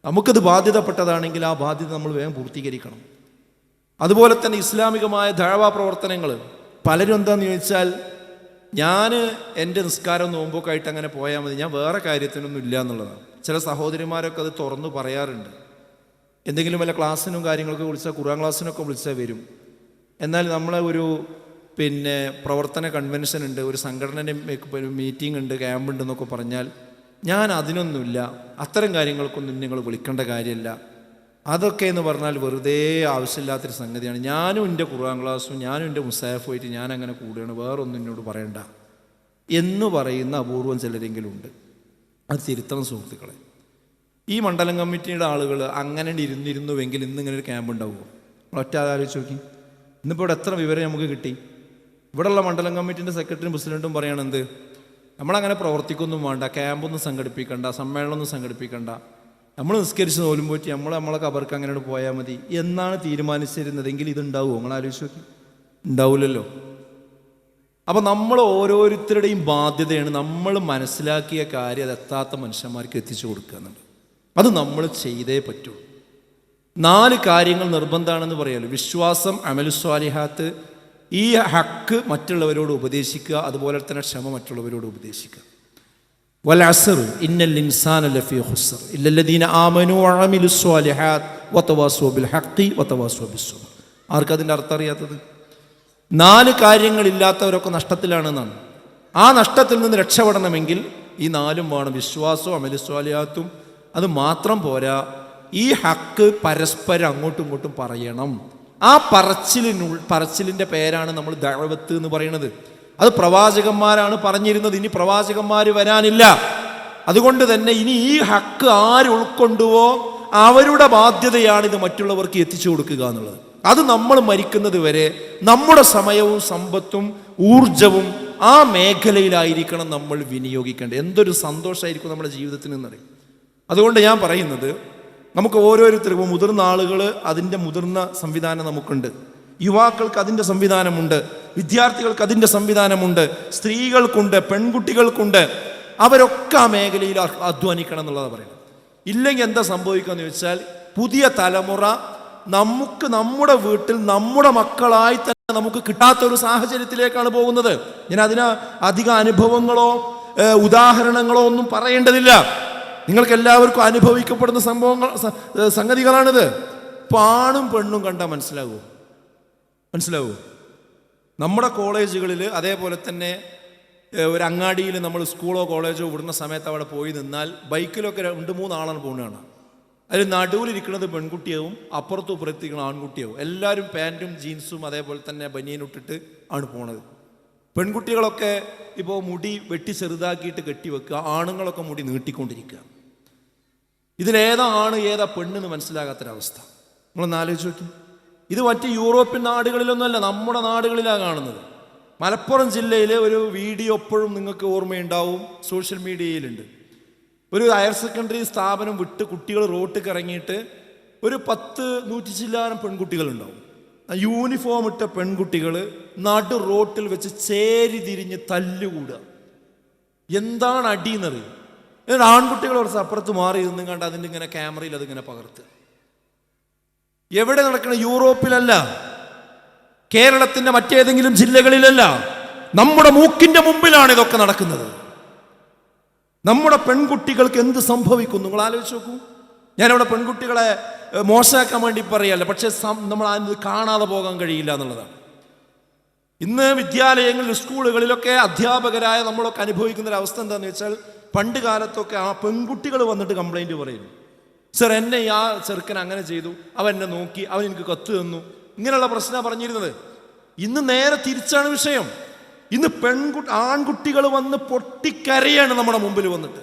നമുക്കത് ബാധ്യതപ്പെട്ടതാണെങ്കിൽ ആ ബാധ്യത നമ്മൾ വേഗം പൂർത്തീകരിക്കണം. അതുപോലെ തന്നെ ഇസ്ലാമികമായ ദഅ്വാ പ്രവർത്തനങ്ങൾ പലരും എന്താണെന്ന് ചോദിച്ചാൽ, ഞാൻ എൻ്റെ നിസ്കാരം നോമ്പൊക്കെ ആയിട്ട് അങ്ങനെ പോയാൽ മതി, ഞാൻ വേറെ കാര്യത്തിനൊന്നും ഇല്ല എന്നുള്ളതാണ്. ചില സഹോദരിമാരൊക്കെ അത് തുറന്നു പറയാറുണ്ട്. എന്തെങ്കിലും വല്ല ക്ലാസ്സിനും കാര്യങ്ങളൊക്കെ വിളിച്ചാൽ, ഖുർആൻ ക്ലാസ്സിനൊക്കെ വിളിച്ചാൽ വരും. എന്നാൽ നമ്മളെ ഒരു പ്രവർത്തന കൺവെൻഷൻ ഉണ്ട്, ഒരു സംഘടന മീറ്റിംഗ് ഉണ്ട്, ക്യാമ്പ് ഉണ്ടെന്നൊക്കെ പറഞ്ഞാൽ ഞാൻ അതിനൊന്നുമില്ല, അത്തരം കാര്യങ്ങൾക്കൊന്നും നിങ്ങൾ വിളിക്കേണ്ട കാര്യമില്ല, അതൊക്കെ എന്ന് പറഞ്ഞാൽ വെറുതെ ആവശ്യമില്ലാത്തൊരു സംഗതിയാണ്. ഞാനും എൻ്റെ ഖുർആൻ ക്ലാസ്സും ഞാനും എൻ്റെ മുസാഫുമായിട്ട് ഞാൻ അങ്ങനെ കൂടുകയാണ്, വേറൊന്നും എന്നോട് പറയണ്ട എന്ന് പറയുന്ന അപൂർവം ചിലരെങ്കിലും ഉണ്ട്. അത് തിരുത്തണം സുഹൃത്തുക്കളെ. ഈ മണ്ഡലം കമ്മിറ്റിയുടെ ആളുകൾ അങ്ങനെ ഇരുന്നിരുന്നുവെങ്കിൽ ഇന്നിങ്ങനെ ഒരു ക്യാമ്പ് ഉണ്ടാവുമോ? ഒറ്റ ആലോചിച്ച് നോക്കി. ഇന്നിപ്പോൾ ഇവിടെ എത്ര വിവരം നമുക്ക് കിട്ടി. ഇവിടെയുള്ള മണ്ഡലം കമ്മിറ്റിൻ്റെ സെക്രട്ടറിയും പ്രസിഡൻറ്റും പറയണെന്ത്, നമ്മളങ്ങനെ പ്രവർത്തിക്കൊന്നും വേണ്ട, ക്യാമ്പൊന്നും സംഘടിപ്പിക്കണ്ട, സമ്മേളനമൊന്നും സംഘടിപ്പിക്കണ്ട, നമ്മൾ നിസ്കരിച്ച് നോലും പോയിട്ട് നമ്മളെ കബർക്ക് അങ്ങനെ പോയാൽ മതി എന്നാണ് തീരുമാനിച്ചിരുന്നതെങ്കിൽ ഇതുണ്ടാവുമോ? നിങ്ങൾ ആലോചിച്ച് നോക്കി. ഉണ്ടാവില്ലല്ലോ. അപ്പം നമ്മൾ ഓരോരുത്തരുടെയും ബാധ്യതയാണ് നമ്മൾ മനസ്സിലാക്കിയ കാര്യം അത് എത്താത്ത മനുഷ്യന്മാർക്ക് എത്തിച്ചു കൊടുക്കുക എന്നുള്ളത്. അത് നമ്മൾ ചെയ്തേ പറ്റൂ. 4 കാര്യങ്ങൾ നിർബന്ധമാണെന്ന് പറയാമല്ലോ. വിശ്വാസം, അമലുസ്വാലിഹാത്ത്, ഈ ഹക്ക് മറ്റുള്ളവരോട് ഉപദേശിക്കുക, അതുപോലെ തന്നെ ക്ഷമ മറ്റുള്ളവരോട് ഉപദേശിക്കുക. വൽ അസ്ർ ഇന്നൽ ഇൻസാന ലഫീ ഖുസ്ർ ഇല്ലല്ലദീന ആമനു വഅമിലുസ്വാലിഹാത്ത് വതവാസൗ ബിൽ ഹഖി വതവാസൗ ബിസ്സബ്ർ. ആർക്കതിൻ്റെ അർത്ഥം അറിയാത്തത്? 4 കാര്യങ്ങളില്ലാത്തവരൊക്കെ നഷ്ടത്തിലാണെന്നാണ്. ആ നഷ്ടത്തിൽ നിന്ന് രക്ഷപ്പെടണമെങ്കിൽ ഈ 4ഉം വേണം. വിശ്വാസവും അമലുസ്വാലിഹാത്തും. അത് മാത്രം പോരാ, ഈ ഹക്ക് പരസ്പരം അങ്ങോട്ടും ഇങ്ങോട്ടും പറയണം. ആ പറച്ചിലിൻ്റെ പേരാണ് നമ്മൾ ദഅവത്ത് എന്ന് പറയുന്നത്. അത് പ്രവാചകന്മാരാണ് പറഞ്ഞിരുന്നത്. ഇനി പ്രവാചകന്മാർ വരാനില്ല. അതുകൊണ്ട് തന്നെ ഇനി ഈ ഹക്ക് ആര് ഉൾക്കൊണ്ടുവോ അവരുടെ ബാധ്യതയാണ് ഇത് മറ്റുള്ളവർക്ക് എത്തിച്ചു കൊടുക്കുക എന്നുള്ളത്. അത് നമ്മൾ മരിക്കുന്നത് വരെ നമ്മുടെ സമയവും സമ്പത്തും ഊർജവും ആ മേഖലയിലായിരിക്കണം നമ്മൾ വിനിയോഗിക്കേണ്ടത്. എന്തൊരു സന്തോഷമായിരിക്കും നമ്മുടെ ജീവിതത്തിന് എന്നറിയും. അതുകൊണ്ട് ഞാൻ പറയുന്നത്, നമുക്ക് ഓരോരുത്തർക്കും, മുതിർന്ന ആളുകൾ അതിൻ്റെ മുതിർന്ന സംവിധാനം നമുക്കുണ്ട്, യുവാക്കൾക്ക് അതിൻ്റെ സംവിധാനമുണ്ട്, വിദ്യാർത്ഥികൾക്ക് അതിൻ്റെ സംവിധാനമുണ്ട്, സ്ത്രീകൾക്കുണ്ട്, പെൺകുട്ടികൾക്കുണ്ട്. അവരൊക്കെ ആ മേഖലയിൽ അധ്വാനിക്കണം എന്നുള്ളതാണ് പറയുന്നത്. ഇല്ലെങ്കിൽ എന്താ സംഭവിക്കുക എന്ന് ചോദിച്ചാൽ, പുതിയ തലമുറ നമുക്ക് നമ്മുടെ വീട്ടിൽ നമ്മുടെ മക്കളായി തന്നെ നമുക്ക് കിട്ടാത്തൊരു സാഹചര്യത്തിലേക്കാണ് പോകുന്നത്. ഞാൻ അതിന് അധിക അനുഭവങ്ങളോ ഉദാഹരണങ്ങളോ ഒന്നും പറയേണ്ടതില്ല. നിങ്ങൾക്ക് എല്ലാവർക്കും അനുഭവിക്കപ്പെടുന്ന സംഗതികളാണിത്. ആണും പെണ്ണും കണ്ടാൽ മനസ്സിലാവൂ. നമ്മുടെ കോളേജുകളിൽ, അതേപോലെ തന്നെ ഒരു അങ്ങാടിയിൽ നമ്മൾ സ്കൂളോ കോളേജോ വിടുന്ന സമയത്ത് അവിടെ പോയി നിന്നാൽ ബൈക്കിലൊക്കെ 2-3 ആളാണ് പോകുന്നതാണ്. അതിൽ നടുവിലിരിക്കുന്നത് പെൺകുട്ടിയാവും, അപ്പുറത്തും ഇപ്പുറത്തിരിക്കുന്ന ആൺകുട്ടിയാവും. എല്ലാവരും പാൻറ്റും ജീൻസും അതേപോലെ തന്നെ ബനിയനിട്ടിട്ട് ആണ് പോണത്. പെൺകുട്ടികളൊക്കെ ഇപ്പോൾ മുടി വെട്ടി ചെറുതാക്കിയിട്ട് കെട്ടിവെക്കുക, ആണുങ്ങളൊക്കെ മുടി നീട്ടിക്കൊണ്ടിരിക്കുക. ഇതിലേതാ ആണ് ഏതാ പെണ്ണെന്ന് മനസ്സിലാകാത്തൊരവസ്ഥ. നമ്മളൊന്ന് ആലോചിച്ച് നോക്കി. ഇത് മറ്റ് യൂറോപ്യൻ നാടുകളിലൊന്നുമല്ല, നമ്മുടെ നാടുകളിലാണ് കാണുന്നത്. മലപ്പുറം ജില്ലയിലെ ഒരു വീഡിയോ എപ്പോഴും നിങ്ങൾക്ക് ഓർമ്മയുണ്ടാവും, സോഷ്യൽ മീഡിയയിലുണ്ട്. ഒരു ഹയർ സെക്കൻഡറി സ്ഥാപനം വിട്ട് കുട്ടികൾ റോട്ടിൽ ഇറങ്ങിയിട്ട് ഒരു 10-100 ചില്ലാനം പെൺകുട്ടികളുണ്ടാവും. യൂണിഫോം ഇട്ട പെൺകുട്ടികൾ നടു റോട്ടിൽ വെച്ച് ചേരി തിരിഞ്ഞ് തല്ലുകൂടുക. എന്താണ് അടിയെന്നറിയും. എന്നിട്ട് ആൺകുട്ടികൾ കുറച്ച് അപ്പുറത്ത് മാറി നിന്നും കണ്ട് അതിൻ്റെ ഇങ്ങനെ ക്യാമറയിൽ അതിങ്ങനെ പകർത്തുക. എവിടെ നടക്കണ? യൂറോപ്പിലല്ല, കേരളത്തിൻ്റെ മറ്റേതെങ്കിലും ജില്ലകളിലല്ല, നമ്മുടെ മൂക്കിൻ്റെ മുമ്പിലാണ് ഇതൊക്കെ നടക്കുന്നത്. നമ്മുടെ പെൺകുട്ടികൾക്ക് എന്ത് സംഭവിക്കും നിങ്ങൾ ആലോചിച്ച് നോക്കൂ. ഞാനവിടെ പെൺകുട്ടികളെ മോശമാക്കാൻ വേണ്ടി പറയല്ല, പക്ഷെ നമ്മൾ അത് കാണാതെ പോകാൻ കഴിയില്ല എന്നുള്ളതാണ്. ഇന്ന് വിദ്യാലയങ്ങളിൽ, സ്കൂളുകളിലൊക്കെ അധ്യാപകരായ നമ്മളൊക്കെ അനുഭവിക്കുന്ന ഒരു അവസ്ഥ എന്താണെന്ന് വെച്ചാൽ, പണ്ട് കാലത്തൊക്കെ ആ പെൺകുട്ടികൾ വന്നിട്ട് കംപ്ലൈൻറ്റ് പറയുന്നു, സർ എന്നെ ആ ചെറുക്കൻ അങ്ങനെ ചെയ്തു, അവൻ എന്നെ നോക്കി, അവൻ എനിക്ക് കത്ത് തന്നു, ഇങ്ങനെയുള്ള പ്രശ്നമാണ് പറഞ്ഞിരുന്നത്. ഇന്ന് നേരെ തിരിച്ചാണ് വിഷയം. ഇന്ന് ആൺകുട്ടികൾ വന്ന് പൊട്ടിക്കരയാണ് നമ്മുടെ മുമ്പിൽ വന്നിട്ട്,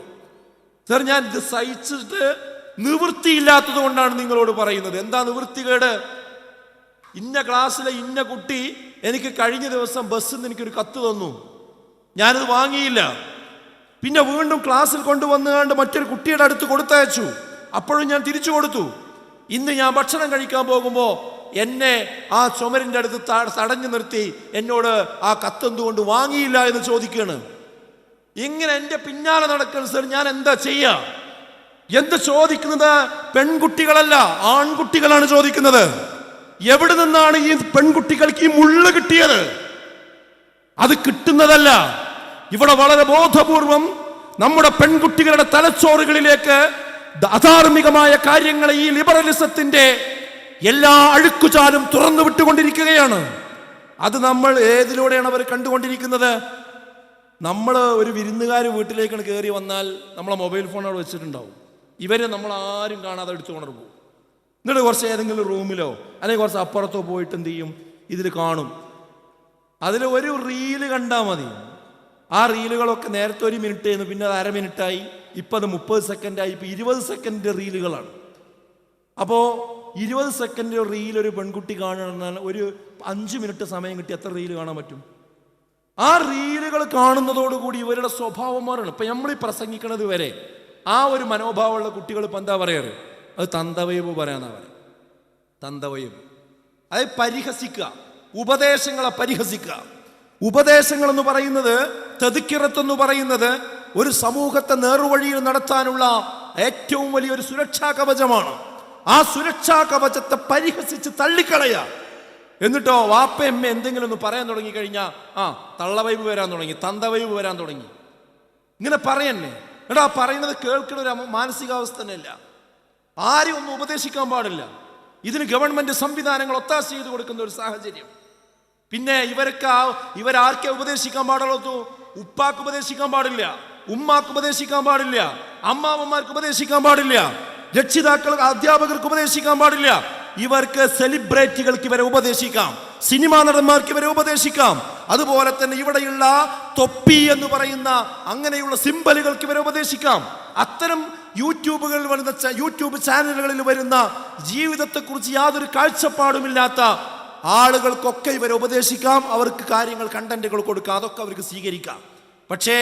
സർ ഞാൻ ഇത് സഹിച്ചിട്ട് നിവൃത്തിയില്ലാത്തത് കൊണ്ടാണ് നിങ്ങളോട് പറയുന്നത്. എന്താ നിവൃത്തികേട്? ഇന്ന ക്ലാസ്സിലെ ഇന്ന കുട്ടി എനിക്ക് കഴിഞ്ഞ ദിവസം ബസ്സിൽ നിന്ന് എനിക്കൊരു കത്ത് തന്നു, ഞാനത് വാങ്ങിയില്ല. പിന്നെ വീണ്ടും ക്ലാസ്സിൽ കൊണ്ടുവന്നുകൊണ്ട് മറ്റൊരു കുട്ടിയുടെ അടുത്ത് കൊടുത്തയച്ചു, അപ്പോഴും ഞാൻ തിരിച്ചു കൊടുത്തു. ഇന്ന് ഞാൻ ഭക്ഷണം കഴിക്കാൻ പോകുമ്പോൾ എന്നെ ആ ചുമരിൻ്റെ അടുത്ത് തടഞ്ഞു നിർത്തി എന്നോട് ആ കത്തെന്തുകൊണ്ട് വാങ്ങിയില്ല എന്ന് ചോദിക്കുകയാണ്. ഇങ്ങനെ എൻ്റെ പിന്നാലെ നടക്കണം സർ, ഞാൻ എന്താ ചെയ്യാ? എന്ത് ചോദിക്കുന്നത് പെൺകുട്ടികളല്ല, ആൺകുട്ടികളാണ് ചോദിക്കുന്നത്. എവിടെ നിന്നാണ് ഈ പെൺകുട്ടികൾക്ക് ഈ മുള്ള് കിട്ടിയത്? അത് കിട്ടുന്നതല്ല. ഇവിടെ വളരെ ബോധപൂർവം നമ്മുടെ പെൺകുട്ടികളുടെ തലച്ചോറുകളിലേക്ക് അധാർമികമായ കാര്യങ്ങളെ ഈ ലിബറലിസത്തിന്റെ എല്ലാ അഴുക്കുചാലും തുറന്നു വിട്ടുകൊണ്ടിരിക്കുകയാണ്. അത് നമ്മൾ ഏതിലൂടെയാണ് അവർ കണ്ടുകൊണ്ടിരിക്കുന്നത്? നമ്മൾ ഒരു വിരുന്നുകാർ വീട്ടിലേക്കാണ് കയറി വന്നാൽ നമ്മളെ മൊബൈൽ ഫോൺ അവിടെ വെച്ചിട്ടുണ്ടാവും. ഇവരെ നമ്മൾ ആരും കാണാതെ എടുത്തുകൊണ്ടു പോകും. എന്നിട്ട് കുറച്ച് ഏതെങ്കിലും റൂമിലോ അല്ലെങ്കിൽ കുറച്ച് അപ്പുറത്തോ പോയിട്ട് എന്ത് ചെയ്യും? ഇതിൽ കാണും. അതിൽ ഒരു റീല് കണ്ടാൽ മതി. ആ റീലുകളൊക്കെ നേരത്തെ 1 മിനിറ്റ് ആയിരുന്നു, പിന്നെ അത് 1/2 മിനിറ്റായി, ഇപ്പം അത് 30 സെക്കൻഡായി, ഇപ്പം 20 സെക്കൻഡ് റീലുകളാണ്. അപ്പോൾ 20 സെക്കൻഡ് റീൽ ഒരു പെൺകുട്ടി കാണുന്ന ഒരു 5 മിനിറ്റ് സമയം കിട്ടി എത്ര റീല് കാണാൻ പറ്റും? ആ റീലുകൾ കാണുന്നതോടുകൂടി ഇവരുടെ സ്വഭാവം മാറാണ്. ഇപ്പം നമ്മൾ ഈ പ്രസംഗിക്കുന്നത് വരെ ആ ഒരു മനോഭാവമുള്ള കുട്ടികൾ ഇപ്പം എന്താ പറയാറ്? അത് തന്തവയവ് പറയാന്നാ പറയാം. തന്തവയവ്, അതായത് പരിഹസിക്കുക, ഉപദേശങ്ങളെ പരിഹസിക്കുക. ഉപദേശങ്ങൾ എന്ന് പറയുന്നത്, തെതുക്കിറത്തെന്ന് പറയുന്നത് ഒരു സമൂഹത്തെ നേർവഴിയിൽ നടത്താനുള്ള ഏറ്റവും വലിയൊരു സുരക്ഷാ കവചമാണ്. ആ സുരക്ഷാ കവചത്തെ പരിഹസിച്ച് തള്ളിക്കളയുക. എന്നിട്ടോ വാപ്പയമ്മ എന്തെങ്കിലും ഒന്ന് പറയാൻ തുടങ്ങിക്കഴിഞ്ഞാൽ തള്ളവൈബ് വരാൻ തുടങ്ങി, തന്തവൈബ് വരാൻ തുടങ്ങി, ഇങ്ങനെ പറയന്നെ. എടാ പറയുന്നത് കേൾക്കുന്ന ഒരു മാനസികാവസ്ഥ തന്നെയല്ല. ആരും ഒന്നും ഉപദേശിക്കാൻ പാടില്ല. ഇതിന് ഗവൺമെന്റ് സംവിധാനങ്ങൾ ഒത്താശ ചെയ്ത് കൊടുക്കുന്ന ഒരു സാഹചര്യം. പിന്നെ ഇവരാർക്കെ ഉപദേശിക്കാൻ പാടുള്ളൂ? ഉപ്പാക്ക് ഉപദേശിക്കാൻ പാടില്ല, ഉമ്മാക്ക് ഉപദേശിക്കാൻ പാടില്ല, അമ്മാവന്മാർക്ക് ഉപദേശിക്കാൻ പാടില്ല, രക്ഷിതാക്കൾക്ക്, അധ്യാപകർക്ക് ഉപദേശിക്കാൻ പാടില്ല. ഇവർക്ക് സെലിബ്രിറ്റികൾക്ക് ഇവരെ ഉപദേശിക്കാം, സിനിമാ നടന്മാർക്ക് ഇവരെ ഉപദേശിക്കാം. അതുപോലെ തന്നെ ഇവിടെയുള്ള തൊപ്പി എന്ന് പറയുന്ന അങ്ങനെയുള്ള സിംബലുകൾക്ക് ഇവരെ ഉപദേശിക്കാം. അത്തരം യൂട്യൂബ് ചാനലുകളിൽ വരുന്ന ജീവിതത്തെക്കുറിച്ച് യാതൊരു കാഴ്ചപ്പാടുമില്ലാത്ത ആളുകൾക്കൊക്കെ ഇവരെ ഉപദേശിക്കാം. അവർക്ക് കാര്യങ്ങൾ, കണ്ടന്റുകൾ കൊടുക്കാം, അതൊക്കെ അവർക്ക് സ്വീകരിക്കാം. പക്ഷേ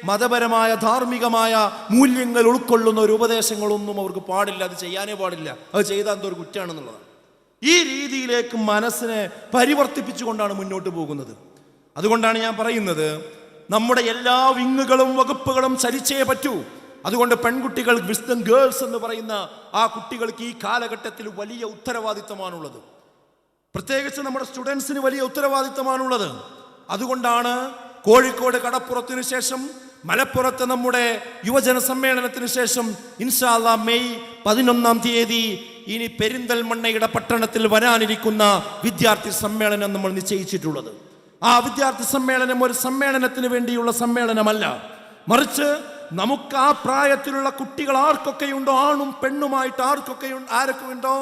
മതപരമായ, ധാർമ്മികമായ മൂല്യങ്ങൾ ഉൾക്കൊള്ളുന്ന ഒരു ഉപദേശങ്ങളൊന്നും അവർക്ക് പാടില്ല. അത് ചെയ്യാനേ പാടില്ല. അത് ചെയ്താൽ എന്തോ ഒരു കുറ്റമാണെന്നുള്ളതാണ്. ഈ രീതിയിലേക്ക് മനസ്സിനെ പരിവർത്തിപ്പിച്ചുകൊണ്ടാണ് മുന്നോട്ട് പോകുന്നത്. അതുകൊണ്ടാണ് ഞാൻ പറയുന്നത്, നമ്മുടെ എല്ലാ വിങ്ങുകളും വകുപ്പുകളും ചലിച്ചേ പറ്റൂ. അതുകൊണ്ട് പെൺകുട്ടികൾ, വിസ്ഡം ഗേൾസ് എന്ന് പറയുന്ന ആ കുട്ടികൾക്ക് ഈ കാലഘട്ടത്തിൽ വലിയ ഉത്തരവാദിത്തമാണുള്ളത്. പ്രത്യേകിച്ച് നമ്മുടെ സ്റ്റുഡൻസിന് വലിയ ഉത്തരവാദിത്തമാണുള്ളത്. അതുകൊണ്ടാണ് കോഴിക്കോട് കടപ്പുറത്തിന് ശേഷം, മലപ്പുറത്ത് നമ്മുടെ യുവജന സമ്മേളനത്തിന് ശേഷം ഇൻഷാ അല്ലാഹ് മെയ് 11-ാം തീയതി ഇനി പെരിന്തൽമണ്ണയുടെ പട്ടണത്തിൽ വരാനിരിക്കുന്ന വിദ്യാർത്ഥി സമ്മേളനം നമ്മൾ നിശ്ചയിച്ചിട്ടുള്ളത്. ആ വിദ്യാർത്ഥി സമ്മേളനം ഒരു സമ്മേളനത്തിന് വേണ്ടിയുള്ള സമ്മേളനമല്ല, മറിച്ച് നമുക്ക് ആ പ്രായത്തിലുള്ള കുട്ടികൾ ആർക്കൊക്കെയുണ്ടോ, ആണും പെണ്ണുമായിട്ട് ആരൊക്കെ ഉണ്ടോ,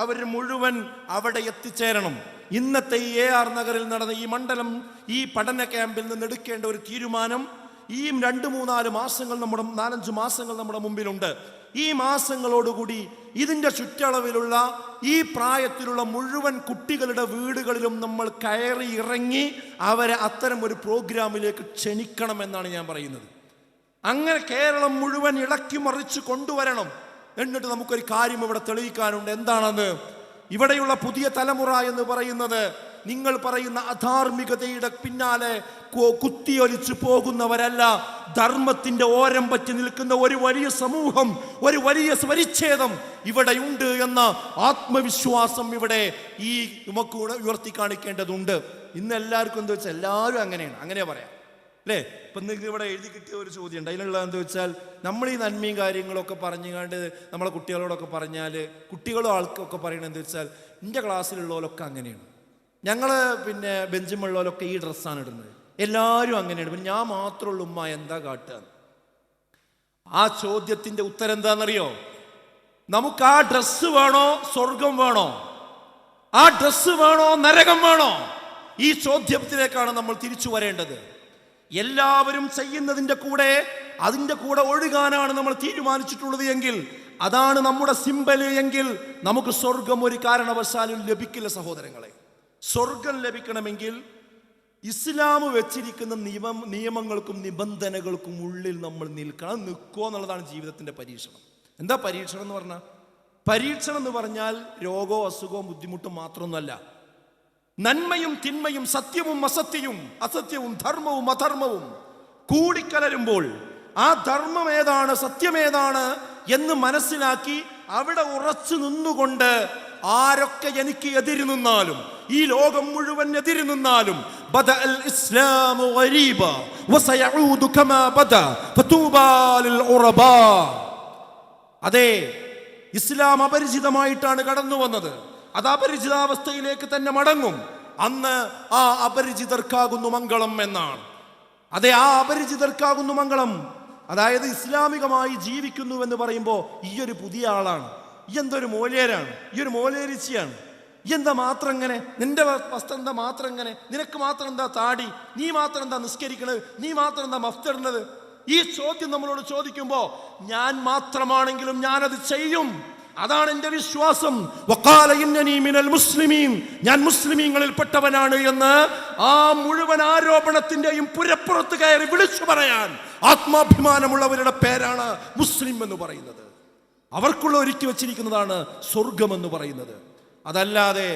അവർ മുഴുവൻ അവിടെ എത്തിച്ചേരണം. ഇന്നത്തെ ഈ AR നഗറിൽ നടന്ന ഈ മണ്ഡലം, ഈ പഠന ക്യാമ്പിൽ നിന്ന് എടുക്കേണ്ട ഒരു തീരുമാനം, ഈ 2-3-4 മാസങ്ങൾ, 4-5 മാസങ്ങൾ നമ്മുടെ മുമ്പിലുണ്ട്. ഈ മാസങ്ങളോടുകൂടി ഇതിൻ്റെ ചുറ്റളവിലുള്ള ഈ പ്രായത്തിലുള്ള മുഴുവൻ കുട്ടികളുടെ വീടുകളിലും നമ്മൾ കയറി ഇറങ്ങി അവരെ അത്തരം ഒരു പ്രോഗ്രാമിലേക്ക് ക്ഷണിക്കണമെന്നാണ് ഞാൻ പറയുന്നത്. അങ്ങനെ കേരളം മുഴുവൻ ഇളക്കി മറിച്ച് കൊണ്ടുവരണം. എന്നിട്ട് നമുക്കൊരു കാര്യം ഇവിടെ തെളിയിക്കാനുണ്ട്. എന്താണത്? ഇവിടെയുള്ള പുതിയ തലമുറ എന്ന് പറയുന്നത് നിങ്ങൾ പറയുന്ന അധാർമികതയുടെ പിന്നാലെ കുത്തിയൊലിച്ചു പോകുന്നവരല്ല. ധർമ്മത്തിന്റെ ഓരം പറ്റി നിൽക്കുന്ന ഒരു വലിയ സമൂഹം, ഒരു വലിയ പരിച്ഛേദം ഇവിടെയുണ്ട് എന്ന ആത്മവിശ്വാസം ഇവിടെ ഈ നമുക്ക് ഉയർത്തി കാണിക്കേണ്ടതുണ്ട്. ഇന്ന് എല്ലാവർക്കും എന്താ വെച്ചാൽ എല്ലാവരും അങ്ങനെ പറയാം അല്ലേ? ഇപ്പം നിങ്ങൾക്ക് ഇവിടെ എഴുതി കിട്ടിയ ഒരു ചോദ്യം ഉണ്ട്. അതിനുള്ള എന്താ വെച്ചാൽ, നമ്മൾ ഈ നന്മയും കാര്യങ്ങളൊക്കെ പറഞ്ഞുകൊണ്ട് നമ്മളെ കുട്ടികളോടൊക്കെ പറഞ്ഞാൽ കുട്ടികളും ആൾക്കൊക്കെ പറയണത് എന്താ വെച്ചാൽ, എൻ്റെ ക്ലാസ്സിലുള്ളവരൊക്കെ അങ്ങനെയാണ്, ഞങ്ങള് പിന്നെ ബെഞ്ചുമുള്ളവരൊക്കെ ഈ ഡ്രസ്സാണ് ഇടുന്നത്, എല്ലാവരും അങ്ങനെയാണ്, പിന്നെ ഞാൻ മാത്രമുള്ള ഉമ്മ എന്താ കാട്ടുക? ആ ചോദ്യത്തിന്റെ ഉത്തരം എന്താണെന്നറിയോ? നമുക്ക് ആ ഡ്രസ്സ് വേണോ സ്വർഗം വേണോ? ആ ഡ്രസ്സ് വേണോ നരകം വേണോ? ഈ ചോദ്യത്തിലേക്കാണ് നമ്മൾ തിരിച്ചു വരേണ്ടത്. എല്ലാവരും ചെയ്യുന്നതിൻ്റെ കൂടെ അതിൻ്റെ കൂടെ ഒഴുകാനാണ് നമ്മൾ തീരുമാനിച്ചിട്ടുള്ളത് എങ്കിൽ, അതാണ് നമ്മുടെ സിമ്പല് എങ്കിൽ, നമുക്ക് സ്വർഗം ഒരു കാരണവശാലും ലഭിക്കില്ല സഹോദരങ്ങളെ. സ്വർഗം ലഭിക്കണമെങ്കിൽ ഇസ്ലാം വെച്ചിരിക്കുന്ന നിയമങ്ങൾക്കും നിബന്ധനകൾക്കും ഉള്ളിൽ നമ്മൾ നിൽക്കണം. നിൽക്കുക എന്നുള്ളതാണ് ജീവിതത്തിന്റെ പരീക്ഷണം. എന്താ പരീക്ഷണം എന്ന് പറഞ്ഞാൽ? പരീക്ഷണം എന്ന് പറഞ്ഞാൽ രോഗവും അസുഖവും ബുദ്ധിമുട്ടും മാത്രമൊന്നുമല്ല. നന്മയും തിന്മയും സത്യവും അസത്യവും അസത്യവും ധർമ്മവും അധർമ്മവും കൂടിക്കലരുമ്പോൾ ആ ധർമ്മം ഏതാണ് സത്യമേതാണ് എന്ന് മനസ്സിലാക്കി അവിടെ ഉറച്ചു നിന്നുകൊണ്ട് ആരൊക്കെ എനിക്ക് എതിര് നിന്നാലും, ഈ ലോകം മുഴുവൻ എതിര് നിന്നാലും, ബദഅൽ ഇസ്ലാമു ഗരീബ വസയഊദു കമാ ബദ ഫതൂബാ ലിൽ ഉറബാ. അതെ, ഇസ്ലാം അപരിചിതമായിട്ടാണ് കടന്നു വന്നത്. അത് അപരിചിതാവസ്ഥയിലേക്ക് തന്നെ മടങ്ങും. അന്ന് ആ അപരിചിതർക്കാകുന്നു മംഗളം എന്നാണ്. അതെ, ആ അപരിചിതർക്കാകുന്നു മംഗളം. അതായത് ഇസ്ലാമികമായി ജീവിക്കുന്നു എന്ന് പറയുമ്പോൾ ഈ ഒരു പുതിയ ആളാണ്, ഈ എന്തൊരു മോലേരാണ്, ഈ ഒരു മോലേരിച്ചിയാണ്, ഈ എന്താ മാത്രം ഇങ്ങനെ, നിന്റെ വസ്ത്രം എന്താ മാത്രം ഇങ്ങനെ, നിനക്ക് മാത്രം എന്താ താടി, നീ മാത്രം എന്താ നിസ്കരിക്കണത്, നീ മാത്രം എന്താ മഫ്തിടുന്നത്? ഈ ചോദ്യം നമ്മളോട് ചോദിക്കുമ്പോൾ ഞാൻ മാത്രമാണെങ്കിലും ഞാനത് ചെയ്യും. അതാണ് എൻ്റെ വിശ്വാസം. വഖാല ഇന്നനി മിനൽ മുസ്ലിമീൻ, ഞാൻ മുസ്ലിമീങ്ങളിൽ പെട്ടവനാണ് എന്ന് ആ മുഴുവൻ ആരോപണത്തിന്റെയും പുരപ്പുറത്ത് കയറി വിളിച്ചു പറയാൻ ആത്മാഭിമാനമുള്ളവരുടെ പേരാണ് മുസ്ലിം എന്ന് പറയുന്നത്. അവർക്കുള്ള ഒരുക്കി വെച്ചിരിക്കുന്നതാണ് സ്വർഗം എന്ന് പറയുന്നത്. അതല്ലാതെ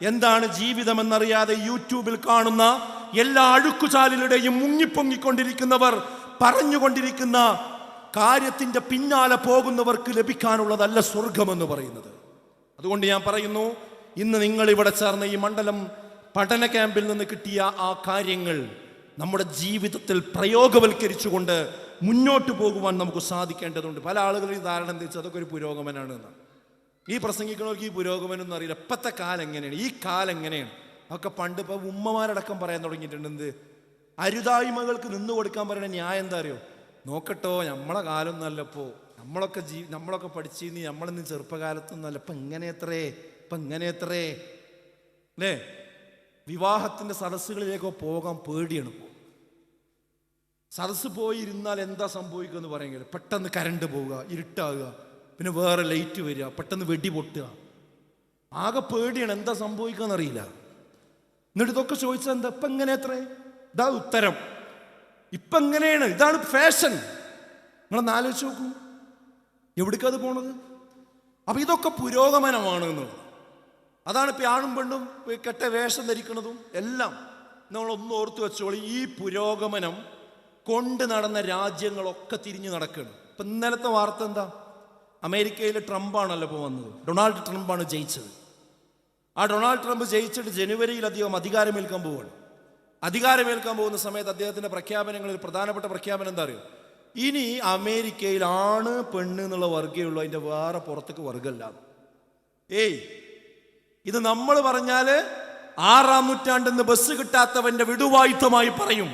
എന്താണ് ജീവിതം എന്നറിയാതെ യൂട്യൂബിൽ കാണുന്ന എല്ലാ അഴുക്കുചാലിലുടെയും മുങ്ങിപ്പൊങ്ങിക്കൊണ്ടിരിക്കുന്നവർ പറഞ്ഞുകൊണ്ടിരിക്കുന്ന കാര്യത്തിന്റെ പിന്നാലെ പോകുന്നവർക്ക് ലഭിക്കാനുള്ളതല്ല സ്വർഗം എന്ന് പറയുന്നത്. അതുകൊണ്ട് ഞാൻ പറയുന്നു, ഇന്ന് നിങ്ങൾ ഇവിടെ ചേർന്ന ഈ മണ്ഡലം പഠന ക്യാമ്പിൽ നിന്ന് കിട്ടിയ ആ കാര്യങ്ങൾ നമ്മുടെ ജീവിതത്തിൽ പ്രയോഗവൽക്കരിച്ചുകൊണ്ട് മുന്നോട്ട് പോകുവാൻ നമുക്ക് സാധിക്കേണ്ടതുണ്ട്. പല ആളുകളും ധാരണ എന്താ വെച്ചാൽ അതൊക്കെ ഒരു പുരോഗമനാണ് എന്നാണ്. ഈ പ്രസംഗിക്കുന്നവർക്ക് ഈ പുരോഗമനം ഒന്നും അറിയില്ല. ഇപ്പോഴത്തെ കാലം എങ്ങനെയാണ്, ഈ കാലം എങ്ങനെയാണ്, അതൊക്കെ പണ്ട് ഇപ്പൊ ഉമ്മമാരടക്കം പറയാൻ തുടങ്ങിയിട്ടുണ്ട്. എന്ത് അരുതായ്മകൾക്ക് നിന്ന് കൊടുക്കാൻ പറയുന്ന ന്യായം എന്താ അറിയോ? നോക്കട്ടോ, നമ്മളെ കാലം നല്ലപ്പോ നമ്മളൊക്കെ പഠിച്ചിരുന്നു, നമ്മളിന്ന് ചെറുപ്പകാലത്തൊന്നല്ല, ഇപ്പൊ ഇങ്ങനെ എത്രേ അല്ലേ? വിവാഹത്തിന്റെ സദസ്സുകളിലേക്കോ പോകാൻ പേടിയാണ്. ഇപ്പോൾ സദസ്സ് പോയി ഇരുന്നാൽ എന്താ സംഭവിക്കുക എന്ന് പറയുന്നത്, പെട്ടെന്ന് കരണ്ട് പോവുക, ഇരുട്ടാകുക, പിന്നെ വേറെ ലൈറ്റ് വരിക, പെട്ടെന്ന് വെടി പൊട്ടുക, ആകെ പേടിയാണ്. എന്താ സംഭവിക്കുക എന്നറിയില്ല. എന്നിട്ട് ഇതൊക്കെ ചോദിച്ചാൽ എന്താ ഇപ്പം എങ്ങനെ എത്രേ? ഇതാ ഉത്തരം. ഇപ്പം എങ്ങനെയാണ്, ഇതാണ് ഫാഷൻ. നിങ്ങളൊന്ന് ആലോചിച്ച് നോക്കൂ, എവിടേക്കത് പോണത്? അപ്പൊ ഇതൊക്കെ പുരോഗമനമാണ് എന്നുള്ളത്. അതാണ് ഇപ്പം ആണും പെണ്ണും കെട്ട വേഷം ധരിക്കുന്നതും എല്ലാം. നമ്മളൊന്ന് ഓർത്തു വെച്ചോളി, ഈ പുരോഗമനം കൊണ്ട് നടന്ന രാജ്യങ്ങളൊക്കെ തിരിഞ്ഞു നടക്കുകയാണ്. ഇപ്പം ഇന്നലത്തെ വാർത്ത എന്താ? അമേരിക്കയിൽ ട്രംപാണല്ലോ ഇപ്പോൾ വന്നത്, ഡൊണാൾഡ് ട്രംപാണ് ജയിച്ചത്. ആ ഡൊണാൾഡ് ട്രംപ് ജയിച്ചിട്ട് ജനുവരിയിൽ അദ്ദേഹം അധികാരമേൽക്കാൻ പോവുകയാണ്. അധികാരമേൽക്കാൻ പോകുന്ന സമയത്ത് അദ്ദേഹത്തിന്റെ പ്രഖ്യാപനങ്ങളിൽ പ്രധാനപ്പെട്ട പ്രഖ്യാപനം എന്താ അറിയോ? ഇനി അമേരിക്കയിൽ ആണ് പെണ്ണ് എന്നുള്ള വർഗ്ഗമുള്ളൂ, അതിന്റെ വേറെ പുറത്തേക്ക് വർഗ്ഗമല്ല. ഇത് നമ്മൾ പറഞ്ഞാല് 6-ാം നൂറ്റാണ്ടെന്ന് ബസ് കിട്ടാത്തവന്റെ വിടുവായുധമായി പറയും.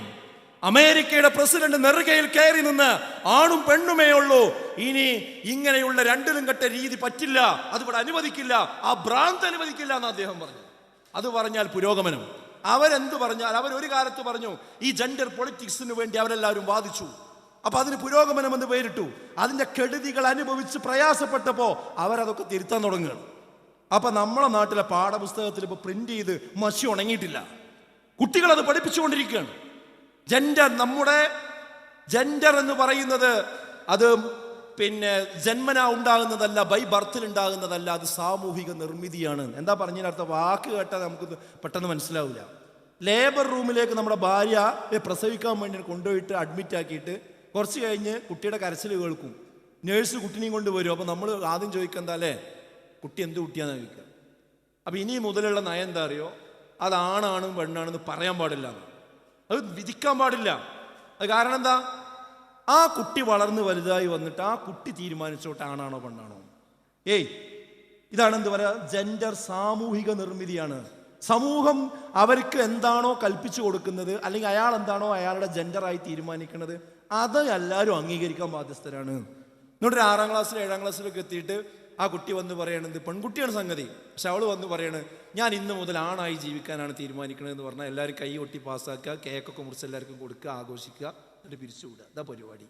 അമേരിക്കയുടെ പ്രസിഡന്റ് നെറുകയിൽ കയറി നിന്ന് ആണും പെണ്ണുമേ ഉള്ളൂ, ഇനി ഇങ്ങനെയുള്ള രണ്ടിലും കെട്ട രീതി പറ്റില്ല, അതിവിടെ അനുവദിക്കില്ല, ആ ഭ്രാന്ത് അനുവദിക്കില്ല എന്ന് അദ്ദേഹം പറഞ്ഞു. അത് പറഞ്ഞാൽ പുരോഗമനം. അവരെന്ത് പറഞ്ഞാൽ, അവരൊരു കാലത്ത് പറഞ്ഞു ഈ ജെൻഡർ പൊളിറ്റിക്സിന് വേണ്ടി അവരെല്ലാവരും വാദിച്ചു. അപ്പൊ അതിന് പുരോഗമനം എന്ന് പേരിട്ടു. അതിന്റെ കെടുതികൾ അനുഭവിച്ച് പ്രയാസപ്പെട്ടപ്പോ അവരതൊക്കെ തിരുത്താൻ തുടങ്ങുകയാണ്. അപ്പൊ നമ്മളെ നാട്ടിലെ പാഠപുസ്തകത്തിൽ ഇപ്പൊ പ്രിന്റ് ചെയ്ത് മഷി ഉണങ്ങിയിട്ടില്ല, കുട്ടികളത് പഠിപ്പിച്ചുകൊണ്ടിരിക്കുകയാണ്. നമ്മുടെ ജെൻഡർ എന്ന് പറയുന്നത് അത് പിന്നെ ജന്മനാ ഉണ്ടാകുന്നതല്ല, ബൈ ബർത്തിൽ ഉണ്ടാകുന്നതല്ല, അത് സാമൂഹിക നിർമ്മിതിയാണ്. എന്താ പറഞ്ഞതിനർത്ഥം? വാക്ക് കേട്ടാൽ നമുക്ക് പെട്ടെന്ന് മനസ്സിലാവില്ല. ലേബർ റൂമിലേക്ക് നമ്മുടെ ഭാര്യയെ പ്രസവിക്കാൻ വേണ്ടി കൊണ്ടുപോയിട്ട് അഡ്മിറ്റ് ആക്കിയിട്ട് കുറച്ച് കഴിഞ്ഞ് കുട്ടിയുടെ കരച്ചിൽ കേൾക്കും, നേഴ്സ് കുട്ടിനെയും കൊണ്ട് വരും. അപ്പൊ നമ്മൾ ആദ്യം ചോദിക്കുക എന്താ അല്ലേ, കുട്ടി എന്ത് കുട്ടിയാന്ന് ചോദിക്കുക. അപ്പൊ ഇനി മുതലുള്ള നയം എന്താ അറിയോ? അതാണാണും പെണ്ണാണെന്ന് പറയാൻ പാടില്ല, അത് വിധിക്കാൻ പാടില്ല. അത് കാരണം എന്താ? ആ കുട്ടി വളർന്ന് വലുതായി വന്നിട്ട് ആ കുട്ടി തീരുമാനിച്ചോട്ടെ ആണാണോ പെണ്ണാണോ. ഇതാണ് എന്ത് പറയാ, ജെൻഡർ സാമൂഹിക നിർമ്മിതിയാണ്. സമൂഹം അവർക്ക് എന്താണോ കൽപ്പിച്ചു കൊടുക്കുന്നത്, അല്ലെങ്കിൽ അയാൾ എന്താണോ അയാളുടെ ജെൻഡറായി തീരുമാനിക്കുന്നത്, അത് എല്ലാവരും അംഗീകരിക്കാൻ ബാധ്യസ്ഥരാണ്. എന്നിട്ട് 6ാം ക്ലാസ്സിൽ 7ാം ക്ലാസ്സിലൊക്കെ എത്തിയിട്ട് ആ കുട്ടി വന്ന് പറയണത് പെൺകുട്ടിയാണ് സംഗതി, പക്ഷെ അവൾ വന്ന് പറയണത് ഞാൻ ഇന്ന് മുതൽ ആണായി ജീവിക്കാനാണ് തീരുമാനിക്കണതെന്ന് പറഞ്ഞാൽ എല്ലാവരും കൈ ഒട്ടി പാസ്സാക്കുക, കേക്കൊക്കെ മുറിച്ച് എല്ലാവർക്കും കൊടുക്കുക, ആഘോഷിക്കുക, എന്നിട്ട് പിരിച്ചുവിടുക. ഇതാ പരിപാടി.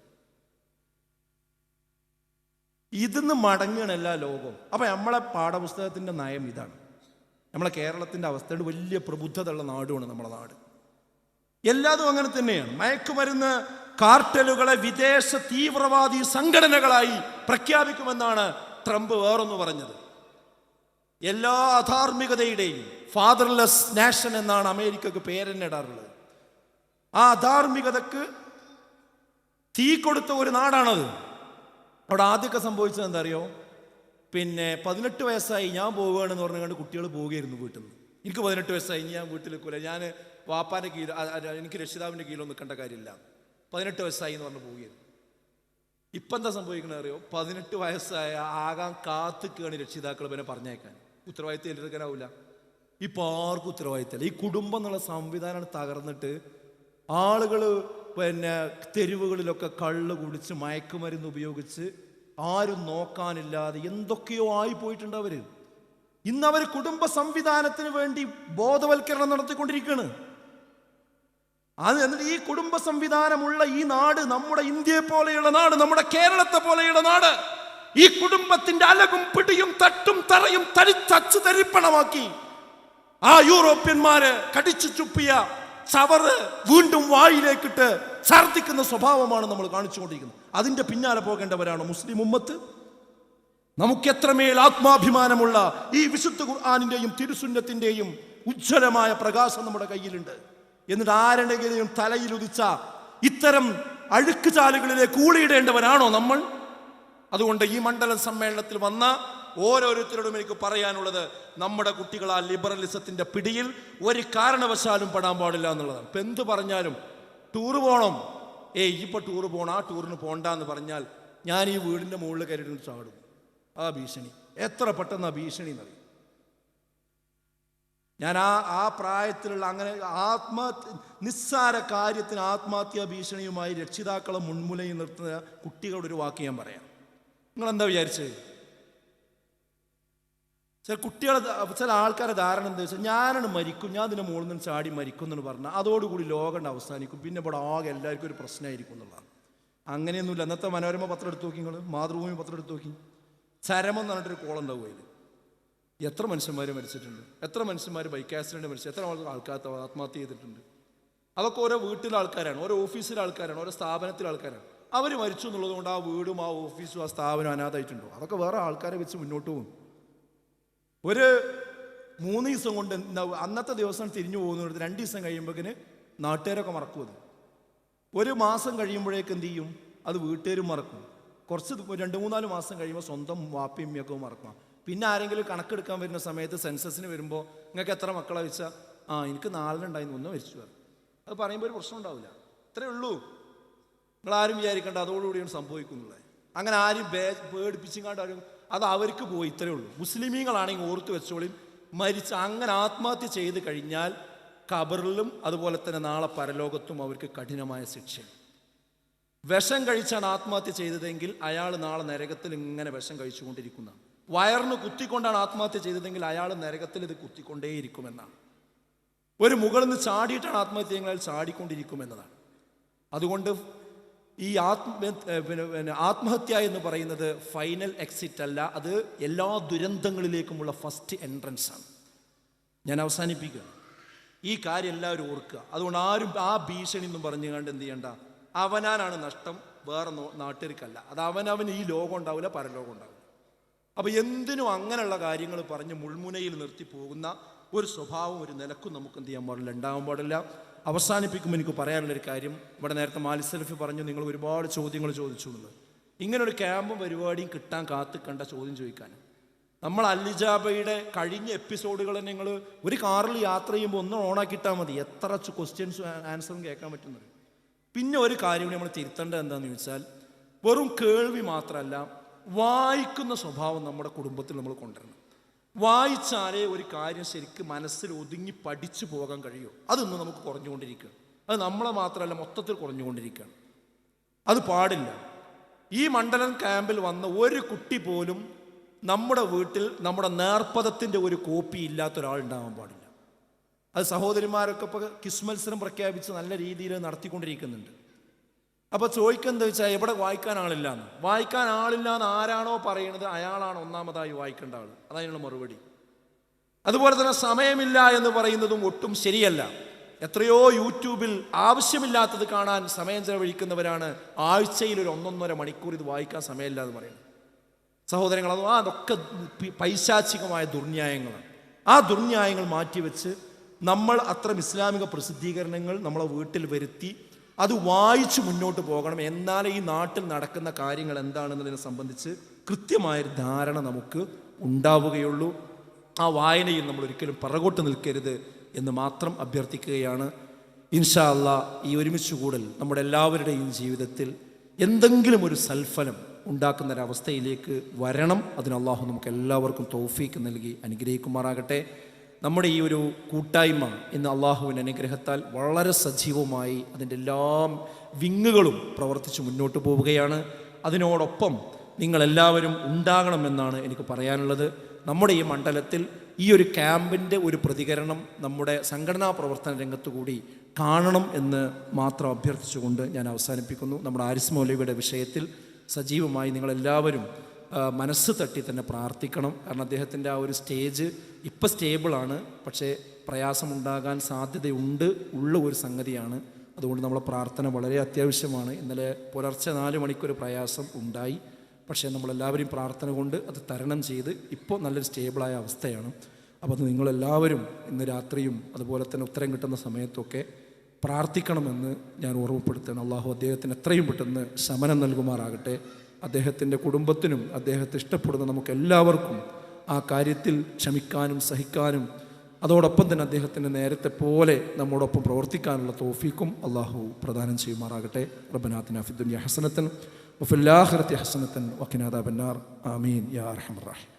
ഇതിന്ന് മടങ്ങുകയാണ് എല്ലാ ലോകവും. അപ്പം നമ്മളെ പാഠപുസ്തകത്തിൻ്റെ നയം ഇതാണ്. നമ്മളെ കേരളത്തിൻ്റെ അവസ്ഥയുടെ വലിയ പ്രബുദ്ധതയുള്ള നാടുമാണ് നമ്മളെ നാട്. എല്ലാതും അങ്ങനെ തന്നെയാണ്. മയക്കുമരുന്ന് കാർട്ടലുകളെ വിദേശ തീവ്രവാദി സംഘടനകളായി പ്രഖ്യാപിക്കുമെന്നാണ് ട്രംപ് വേറൊന്ന് പറഞ്ഞത്. എല്ലാ അധാർമികതയുടെയും ഫാദർലെസ് നാഷൻ എന്നാണ് അമേരിക്കക്ക് പേരെന്നിടാറുള്ളത്. ആ അധാർമികതക്ക് തീ കൊടുത്ത ഒരു നാടാണത്. അവിടെ ആദ്യമൊക്കെ സംഭവിച്ചത് എന്താ അറിയോ? 18 വയസ്സായി ഞാൻ പോവുകയാണെന്ന് പറഞ്ഞുകൊണ്ട് കുട്ടികൾ പോവുകയായിരുന്നു വീട്ടിൽ നിന്ന്. എനിക്ക് 18 വയസ്സായി, ഞാൻ വീട്ടിൽ നിൽക്കില്ല, ഞാൻ വാപ്പാൻ്റെ കീഴിൽ, എനിക്ക് രക്ഷിതാവിൻ്റെ കീഴിലൊന്നും നിൽക്കേണ്ട കാര്യമില്ല, 18 വയസ്സായി എന്ന് പറഞ്ഞ് പോവുകയായിരുന്നു. ഇപ്പം എന്താ സംഭവിക്കണത് അറിയോ? 18 വയസ്സായ ആകാൻ കാത്തുക്കുകയാണ് രക്ഷിതാക്കൾ പിന്നെ പറഞ്ഞേക്കാൻ. ഉത്തരവാദിത്തം ഏറ്റെടുക്കാനാവില്ല. ഇപ്പോൾ ആർക്കും ഉത്തരവാദിത്തമില്ല. ഈ കുടുംബം എന്നുള്ള സംവിധാനമാണ് തകർന്നിട്ട് ആളുകൾ തെരുവുകളിലൊക്കെ കള്ള് കുടിച്ച് മയക്കുമരുന്ന് ഉപയോഗിച്ച് ആരും നോക്കാനില്ലാതെ എന്തൊക്കെയോ ആയി പോയിട്ടുണ്ട് അവർ. ഇന്നവർ കുടുംബ സംവിധാനത്തിന് വേണ്ടി ബോധവൽക്കരണം നടത്തിക്കൊണ്ടിരിക്കുകയാണ്. അത് എന്നിട്ട് ഈ കുടുംബ സംവിധാനമുള്ള ഈ നാട്, നമ്മുടെ ഇന്ത്യയെ പോലെയുള്ള നാട്, നമ്മുടെ കേരളത്തെ പോലെയുള്ള നാട്, ഈ കുടുംബത്തിന്റെ അലകും പിടിയും തട്ടും തറയും തരിച്ചു തരിപ്പണമാക്കി ആ യൂറോപ്യന്മാര് കടിച്ചു ചുപ്പിയ ചവറ് വീണ്ടും വായിലേക്കിട്ട് ഛർദ്ദിക്കുന്ന സ്വഭാവമാണ് നമ്മൾ കാണിച്ചുകൊണ്ടിരിക്കുന്നത്. അതിന്റെ പിന്നാലെ പോകേണ്ടവരാണ് മുസ്ലിം ഉമ്മത്ത്. നമുക്ക് എത്രമേൽ ആത്മാഭിമാനമുള്ള ഈ വിശുദ്ധ ഖുർആനിന്റെയും തിരുസുന്നത്തിന്റെയും ഉജ്ജ്വലമായ പ്രകാശം നമ്മുടെ കയ്യിലുണ്ട്. എന്നിട്ട് ആരുടെയും തലയിലുദിച്ച ഇത്തരം അഴുക്ക് ചാലുകളിലേക്ക് ഊളിയിടേണ്ടവരാണോ നമ്മൾ? അതുകൊണ്ട് ഈ മണ്ഡല സമ്മേളനത്തിൽ വന്ന ഓരോരുത്തരോടും എനിക്ക് പറയാനുള്ളത്, നമ്മുടെ കുട്ടികൾ ആ ലിബറലിസത്തിന്റെ പിടിയിൽ ഒരു കാരണവശാലും പെടാൻ പാടില്ല എന്നുള്ളതാണ്. ഇപ്പം എന്ത് പറഞ്ഞാലും ടൂറ് പോകണം, ഇപ്പോൾ ടൂറ് പോകണം, ആ ടൂറിന് പോകണ്ടെന്ന് പറഞ്ഞാൽ ഞാൻ ഈ വീടിൻ്റെ മുകളിൽ കയറിയിട്ട് ചാടും. ആ ഭീഷണി എത്ര പെട്ടെന്ന് ആ ഭീഷണി എന്നറിയും. ഞാൻ ആ പ്രായത്തിലുള്ള അങ്ങനെ നിസ്സാര കാര്യത്തിന് ആത്മഹത്യാ ഭീഷണിയുമായി രക്ഷിതാക്കളെ മുൻമുലയിൽ നിർത്തുന്ന കുട്ടികളുടെ ഒരു വാക്ക് ഞാൻ പറയാം. നിങ്ങളെന്താ വിചാരിച്ചത്? ചില ആൾക്കാരുടെ ധാരണ എന്താ വെച്ചാൽ ഞാനാണ് മരിക്കും, ഞാൻ ഇതിൻ്റെ മുകളിൽ നിന്ന് ചാടി മരിക്കും എന്ന് പറഞ്ഞാൽ അതോടുകൂടി ലോകം അവസാനിക്കും, പിന്നെ ഇവിടെ ആകെ എല്ലാവർക്കും ഒരു പ്രശ്നമായിരിക്കും എന്നുള്ളതാണ്. അങ്ങനെയൊന്നുമില്ല. അന്നത്തെ മനോരമ പത്രം എടുത്ത് നോക്കി, നിങ്ങൾ മാതൃഭൂമി പത്രം എടുത്ത് നോക്കി, ചരമം എന്ന് പറഞ്ഞിട്ടൊരു കോളുണ്ടാവും. അതിൽ എത്ര മനുഷ്യന്മാർ മരിച്ചിട്ടുണ്ട്, എത്ര മനുഷ്യന്മാർ ബൈക്ക് ആക്സിഡൻറ്റ് മരിച്ചു, എത്ര ആൾക്കാർ ആത്മഹത്യ ചെയ്തിട്ടുണ്ട്. അതൊക്കെ ഓരോ വീട്ടിലെ ആൾക്കാരാണ്, ഓരോ ഓഫീസിലെ ആൾക്കാരാണ്, ഓരോ സ്ഥാപനത്തിലെ ആൾക്കാരാണ്. അവർ മരിച്ചു എന്നുള്ളത് കൊണ്ട് ആ വീടും ആ ഓഫീസും ആ സ്ഥാപനം അനാഥമായിട്ടുണ്ടോ? അതൊക്കെ വേറെ ആൾക്കാരെ വെച്ച് മുന്നോട്ട് പോകും. ഒരു 3 ദിവസം കൊണ്ട് അന്നത്തെ ദിവസം തിരിഞ്ഞു പോകുന്നത് 2 ദിവസം കഴിയുമ്പോഴേക്കിന് നാട്ടുകാരൊക്കെ മറക്കും. അത് 1 മാസം കഴിയുമ്പോഴേക്ക് എന്ത് ചെയ്യും? അത് വീട്ടുകാരും മറക്കും. കുറച്ച് 2-3-4 മാസം കഴിയുമ്പോൾ സ്വന്തം വാപ്പയും ഉമ്മയൊക്കെ മറക്കും. പിന്നെ ആരെങ്കിലും കണക്കെടുക്കാൻ വരുന്ന സമയത്ത് സെൻസസിന് വരുമ്പോൾ നിങ്ങൾക്ക് എത്ര മക്കളെ വെച്ചാൽ എനിക്ക് 4 ഉണ്ടായിരുന്നു, 1 മരിച്ചു. അത് പറയുമ്പോൾ ഒരു പ്രശ്നം ഉണ്ടാവില്ല. ഇത്രയേ ഉള്ളൂ. നിങ്ങളാരും വിചാരിക്കേണ്ട അതോടുകൂടിയാണ് സംഭവിക്കുന്നുള്ളത്. അങ്ങനെ ആരും പേടിപ്പിച്ചിങ്ങാണ്ട് ആരും അത് അവർക്ക് പോയി, ഇത്രയേ ഉള്ളൂ. മുസ്ലിമീങ്ങളാണെങ്കിൽ ഓർത്ത് വെച്ചോളിയും, മരിച്ച് അങ്ങനെ ആത്മഹത്യ ചെയ്ത് കഴിഞ്ഞാൽ ഖബറിലും അതുപോലെ തന്നെ നാളെ പരലോകത്തും അവർക്ക് കഠിനമായ ശിക്ഷ. വിഷം കഴിച്ചാണ് ആത്മഹത്യ ചെയ്തതെങ്കിൽ അയാൾ നാളെ നരകത്തിൽ ഇങ്ങനെ വിഷം കഴിച്ചുകൊണ്ടിരിക്കുന്ന, വയറിന് കുത്തിക്കൊണ്ടാണ് ആത്മഹത്യ ചെയ്തതെങ്കിൽ അയാൾ നരകത്തിൽ ഇത് കുത്തിക്കൊണ്ടേയിരിക്കുമെന്നാണ്. ഒരു മുകളിൽ നിന്ന് ചാടിയിട്ടാണ് ആത്മഹത്യ ചെയ്താൽ ചാടിക്കൊണ്ടിരിക്കുമെന്നതാണ്. അതുകൊണ്ട് ഈ ആത്മഹത്യ എന്ന് പറയുന്നത് ഫൈനൽ എക്സിറ്റ് അല്ല, അത് എല്ലാ ദുരന്തങ്ങളിലേക്കുമുള്ള ഫസ്റ്റ് എൻട്രൻസ് ആണ്. ഞാൻ അവസാനിപ്പിക്കുകയാണ്. ഈ കാര്യം എല്ലാവരും ഓർക്കുക. അതുകൊണ്ട് ആരും ആ ഭീഷണി എന്നും പറഞ്ഞു കണ്ട് എന്ത് ചെയ്യണ്ട. അവനാനാണ് നഷ്ടം, വേറെ നാട്ടുകാർക്കല്ല. അത് അവനവന് ഈ ലോകം ഉണ്ടാവില്ല, പരലോകം ഉണ്ടാവില്ല. അപ്പോൾ എന്തിനും അങ്ങനെയുള്ള കാര്യങ്ങൾ പറഞ്ഞ് മുൾമുനയിൽ നിർത്തി പോകുന്ന ഒരു സ്വഭാവം ഒരു നിലക്കും നമുക്ക് എന്ത് ചെയ്യാൻ പാടില്ല, ഉണ്ടാകാൻ പാടില്ല. അവസാനിപ്പിക്കുമ്പോൾ എനിക്ക് പറയാനുള്ളൊരു കാര്യം, ഇവിടെ നേരത്തെ മാലി സലഫി പറഞ്ഞു, നിങ്ങൾ ഒരുപാട് ചോദ്യങ്ങൾ ചോദിച്ചു എന്നുള്ളത്. ഇങ്ങനൊരു ക്യാമ്പും പരിപാടിയും കിട്ടാൻ കണ്ട ചോദ്യം ചോദിക്കാൻ. നമ്മൾ അല്ലിജാബയുടെ കഴിഞ്ഞ എപ്പിസോഡുകൾ നിങ്ങൾ ഒരു കാറിൽ യാത്ര ചെയ്യുമ്പോൾ ഒന്ന് ഓണാക്കിയിട്ടാൽ മതി, എത്ര ക്വസ്റ്റ്യൻസും ആൻസറും കേൾക്കാൻ പറ്റുന്നത്. പിന്നെ ഒരു കാര്യം കൂടി നമ്മൾ തിരുത്തേണ്ടത് എന്താണെന്ന് ചോദിച്ചാൽ, വെറും കേൾവി മാത്രമല്ല, വായിക്കുന്ന സ്വഭാവം നമ്മുടെ കുടുംബത്തിൽ നമ്മൾ കൊണ്ടുവരണം. വായിച്ചാലേ ഒരു കാര്യം ശരിക്കും മനസ്സിൽ ഒതുങ്ങി പഠിച്ചു പോകാൻ കഴിയും. അതൊന്നും നമുക്ക് കുറഞ്ഞുകൊണ്ടിരിക്കുകയാണ്. അത് നമ്മളെ മാത്രമല്ല, മൊത്തത്തിൽ കുറഞ്ഞുകൊണ്ടിരിക്കുകയാണ്. അത് പാടില്ല. ഈ മണ്ഡലം ക്യാമ്പിൽ വന്ന ഒരു കുട്ടി പോലും നമ്മുടെ വീട്ടിൽ നമ്മുടെ നേർപ്പദത്തിൻ്റെ ഒരു കോപ്പി ഇല്ലാത്ത ഒരാളുണ്ടാവാൻ പാടില്ല. അത് സഹോദരിമാരൊക്കെ ഇപ്പോൾ ക്വിസ് മത്സരം പ്രഖ്യാപിച്ച് നല്ല രീതിയിൽ നടത്തിക്കൊണ്ടിരിക്കുന്നുണ്ട്. അപ്പോൾ ചോദിക്കുന്നത് വെച്ചാൽ എവിടെ വായിക്കാൻ ആളില്ല എന്ന്. വായിക്കാൻ ആളില്ല എന്ന് ആരാണോ പറയുന്നത് അയാളാണ് ഒന്നാമതായി വായിക്കേണ്ട ആൾ. അതതിനുള്ള മറുപടി. അതുപോലെ തന്നെ സമയമില്ല എന്ന് പറയുന്നതും ഒട്ടും ശരിയല്ല. എത്രയോ യൂട്യൂബിൽ ആവശ്യമില്ലാത്തത് കാണാൻ സമയം ചെലവഴിക്കുന്നവരാണ് ആഴ്ചയിൽ ഒരു 1.5 മണിക്കൂർ ഇത് വായിക്കാൻ സമയമില്ല എന്ന് പറയുന്നത്. സഹോദരങ്ങൾ, അതൊക്കെ പൈശാചികമായ ദുർന്യായങ്ങളാണ്. ആ ദുർന്യായങ്ങൾ മാറ്റിവെച്ച് നമ്മൾ അത്തരം ഇസ്ലാമിക പ്രസിദ്ധീകരണങ്ങൾ നമ്മളെ വീട്ടിൽ വരുത്തി അത് വായിച്ച് മുന്നോട്ട് പോകണം. എന്നാലേ ഈ നാട്ടിൽ നടക്കുന്ന കാര്യങ്ങൾ എന്താണെന്നതിനെ സംബന്ധിച്ച് കൃത്യമായൊരു ധാരണ നമുക്ക് ഉണ്ടാവുകയുള്ളൂ. ആ വായനയിൽ നമ്മൾ ഒരിക്കലും പിറകോട്ട് നിൽക്കരുത് എന്ന് മാത്രം അഭ്യർത്ഥിക്കുകയാണ്. ഇൻഷാ അല്ലാഹ് ഈ ഒരുമിച്ച് കൂടൽ നമ്മുടെ എല്ലാവരുടെയും ജീവിതത്തിൽ എന്തെങ്കിലും ഒരു സൽഫലം ഉണ്ടാക്കുന്നൊരവസ്ഥയിലേക്ക് വരണം. അതിന് അള്ളാഹു നമുക്ക് എല്ലാവർക്കും തൗഫീക്ക് നൽകി അനുഗ്രഹിക്കുമാറാകട്ടെ. നമ്മുടെ ഈ ഒരു കൂട്ടായ്മ ഇന്ന് അള്ളാഹുവിൻ്റെ അനുഗ്രഹത്താൽ വളരെ സജീവമായി അതിൻ്റെ എല്ലാ വിങ്ങുകളും പ്രവർത്തിച്ച് മുന്നോട്ട് പോവുകയാണ്. അതിനോടൊപ്പം നിങ്ങളെല്ലാവരും ഉണ്ടാകണമെന്നാണ് എനിക്ക് പറയാനുള്ളത്. നമ്മുടെ ഈ മണ്ഡലത്തിൽ ഈ ഒരു ക്യാമ്പിൻ്റെ ഒരു പ്രതികരണം നമ്മുടെ സംഘടനാ പ്രവർത്തന രംഗത്ത് കൂടി കാണണം എന്ന് മാത്രം അഭ്യർത്ഥിച്ചുകൊണ്ട് ഞാൻ അവസാനിപ്പിക്കുന്നു. നമ്മുടെ ആരിസ് മൗലവിയുടെ വിഷയത്തിൽ സജീവമായി നിങ്ങളെല്ലാവരും മനസ്സ് തട്ടി തന്നെ പ്രാർത്ഥിക്കണം. കാരണം അദ്ദേഹത്തിൻ്റെ ആ ഒരു സ്റ്റേജ് ഇപ്പം സ്റ്റേബിളാണ്, പക്ഷേ പ്രയാസമുണ്ടാകാൻ സാധ്യതയുണ്ട് ഉള്ള ഒരു സംഗതിയാണ്. അതുകൊണ്ട് നമ്മളെ പ്രാർത്ഥന വളരെ അത്യാവശ്യമാണ്. ഇന്നലെ പുലർച്ചെ 4 മണിക്കൊരു പ്രയാസം ഉണ്ടായി, പക്ഷേ നമ്മളെല്ലാവരും പ്രാർത്ഥന കൊണ്ട് അത് തരണം ചെയ്ത് ഇപ്പോൾ നല്ലൊരു സ്റ്റേബിളായ അവസ്ഥയാണ്. അപ്പോൾ അത് നിങ്ങളെല്ലാവരും ഇന്ന് രാത്രിയും അതുപോലെ തന്നെ ഉത്തരം കിട്ടുന്ന സമയത്തൊക്കെ പ്രാർത്ഥിക്കണമെന്ന് ഞാൻ ഓർമ്മപ്പെടുത്തണം. അള്ളാഹു അദ്ദേഹത്തിന് എത്രയും പെട്ടെന്ന് ശമനം നൽകുമാറാകട്ടെ. അദ്ദേഹത്തിൻ്റെ കുടുംബത്തിനും അദ്ദേഹത്തെ ഇഷ്ടപ്പെടുന്ന നമുക്ക് എല്ലാവർക്കും ആ കാര്യത്തിൽ ക്ഷമിക്കാനും സഹിക്കാനും അതോടൊപ്പം തന്നെ അദ്ദേഹത്തിൻ്റെ നേരത്തെ പോലെ നമ്മോടൊപ്പം പ്രവർത്തിക്കാനുള്ള തൗഫീക്കും അള്ളാഹു പ്രദാനം ചെയ്യുമാറാകട്ടെ. റബ്ബനാ ആതിനാ ഫിദ്ദുനിയ ഹസനത്തൻ വഫിൽ ആഖിറതി ഹസനത്തൻ വഖിനാ അദാബന്നാർ. ആമീൻ യാ അർഹമർ റഹീം.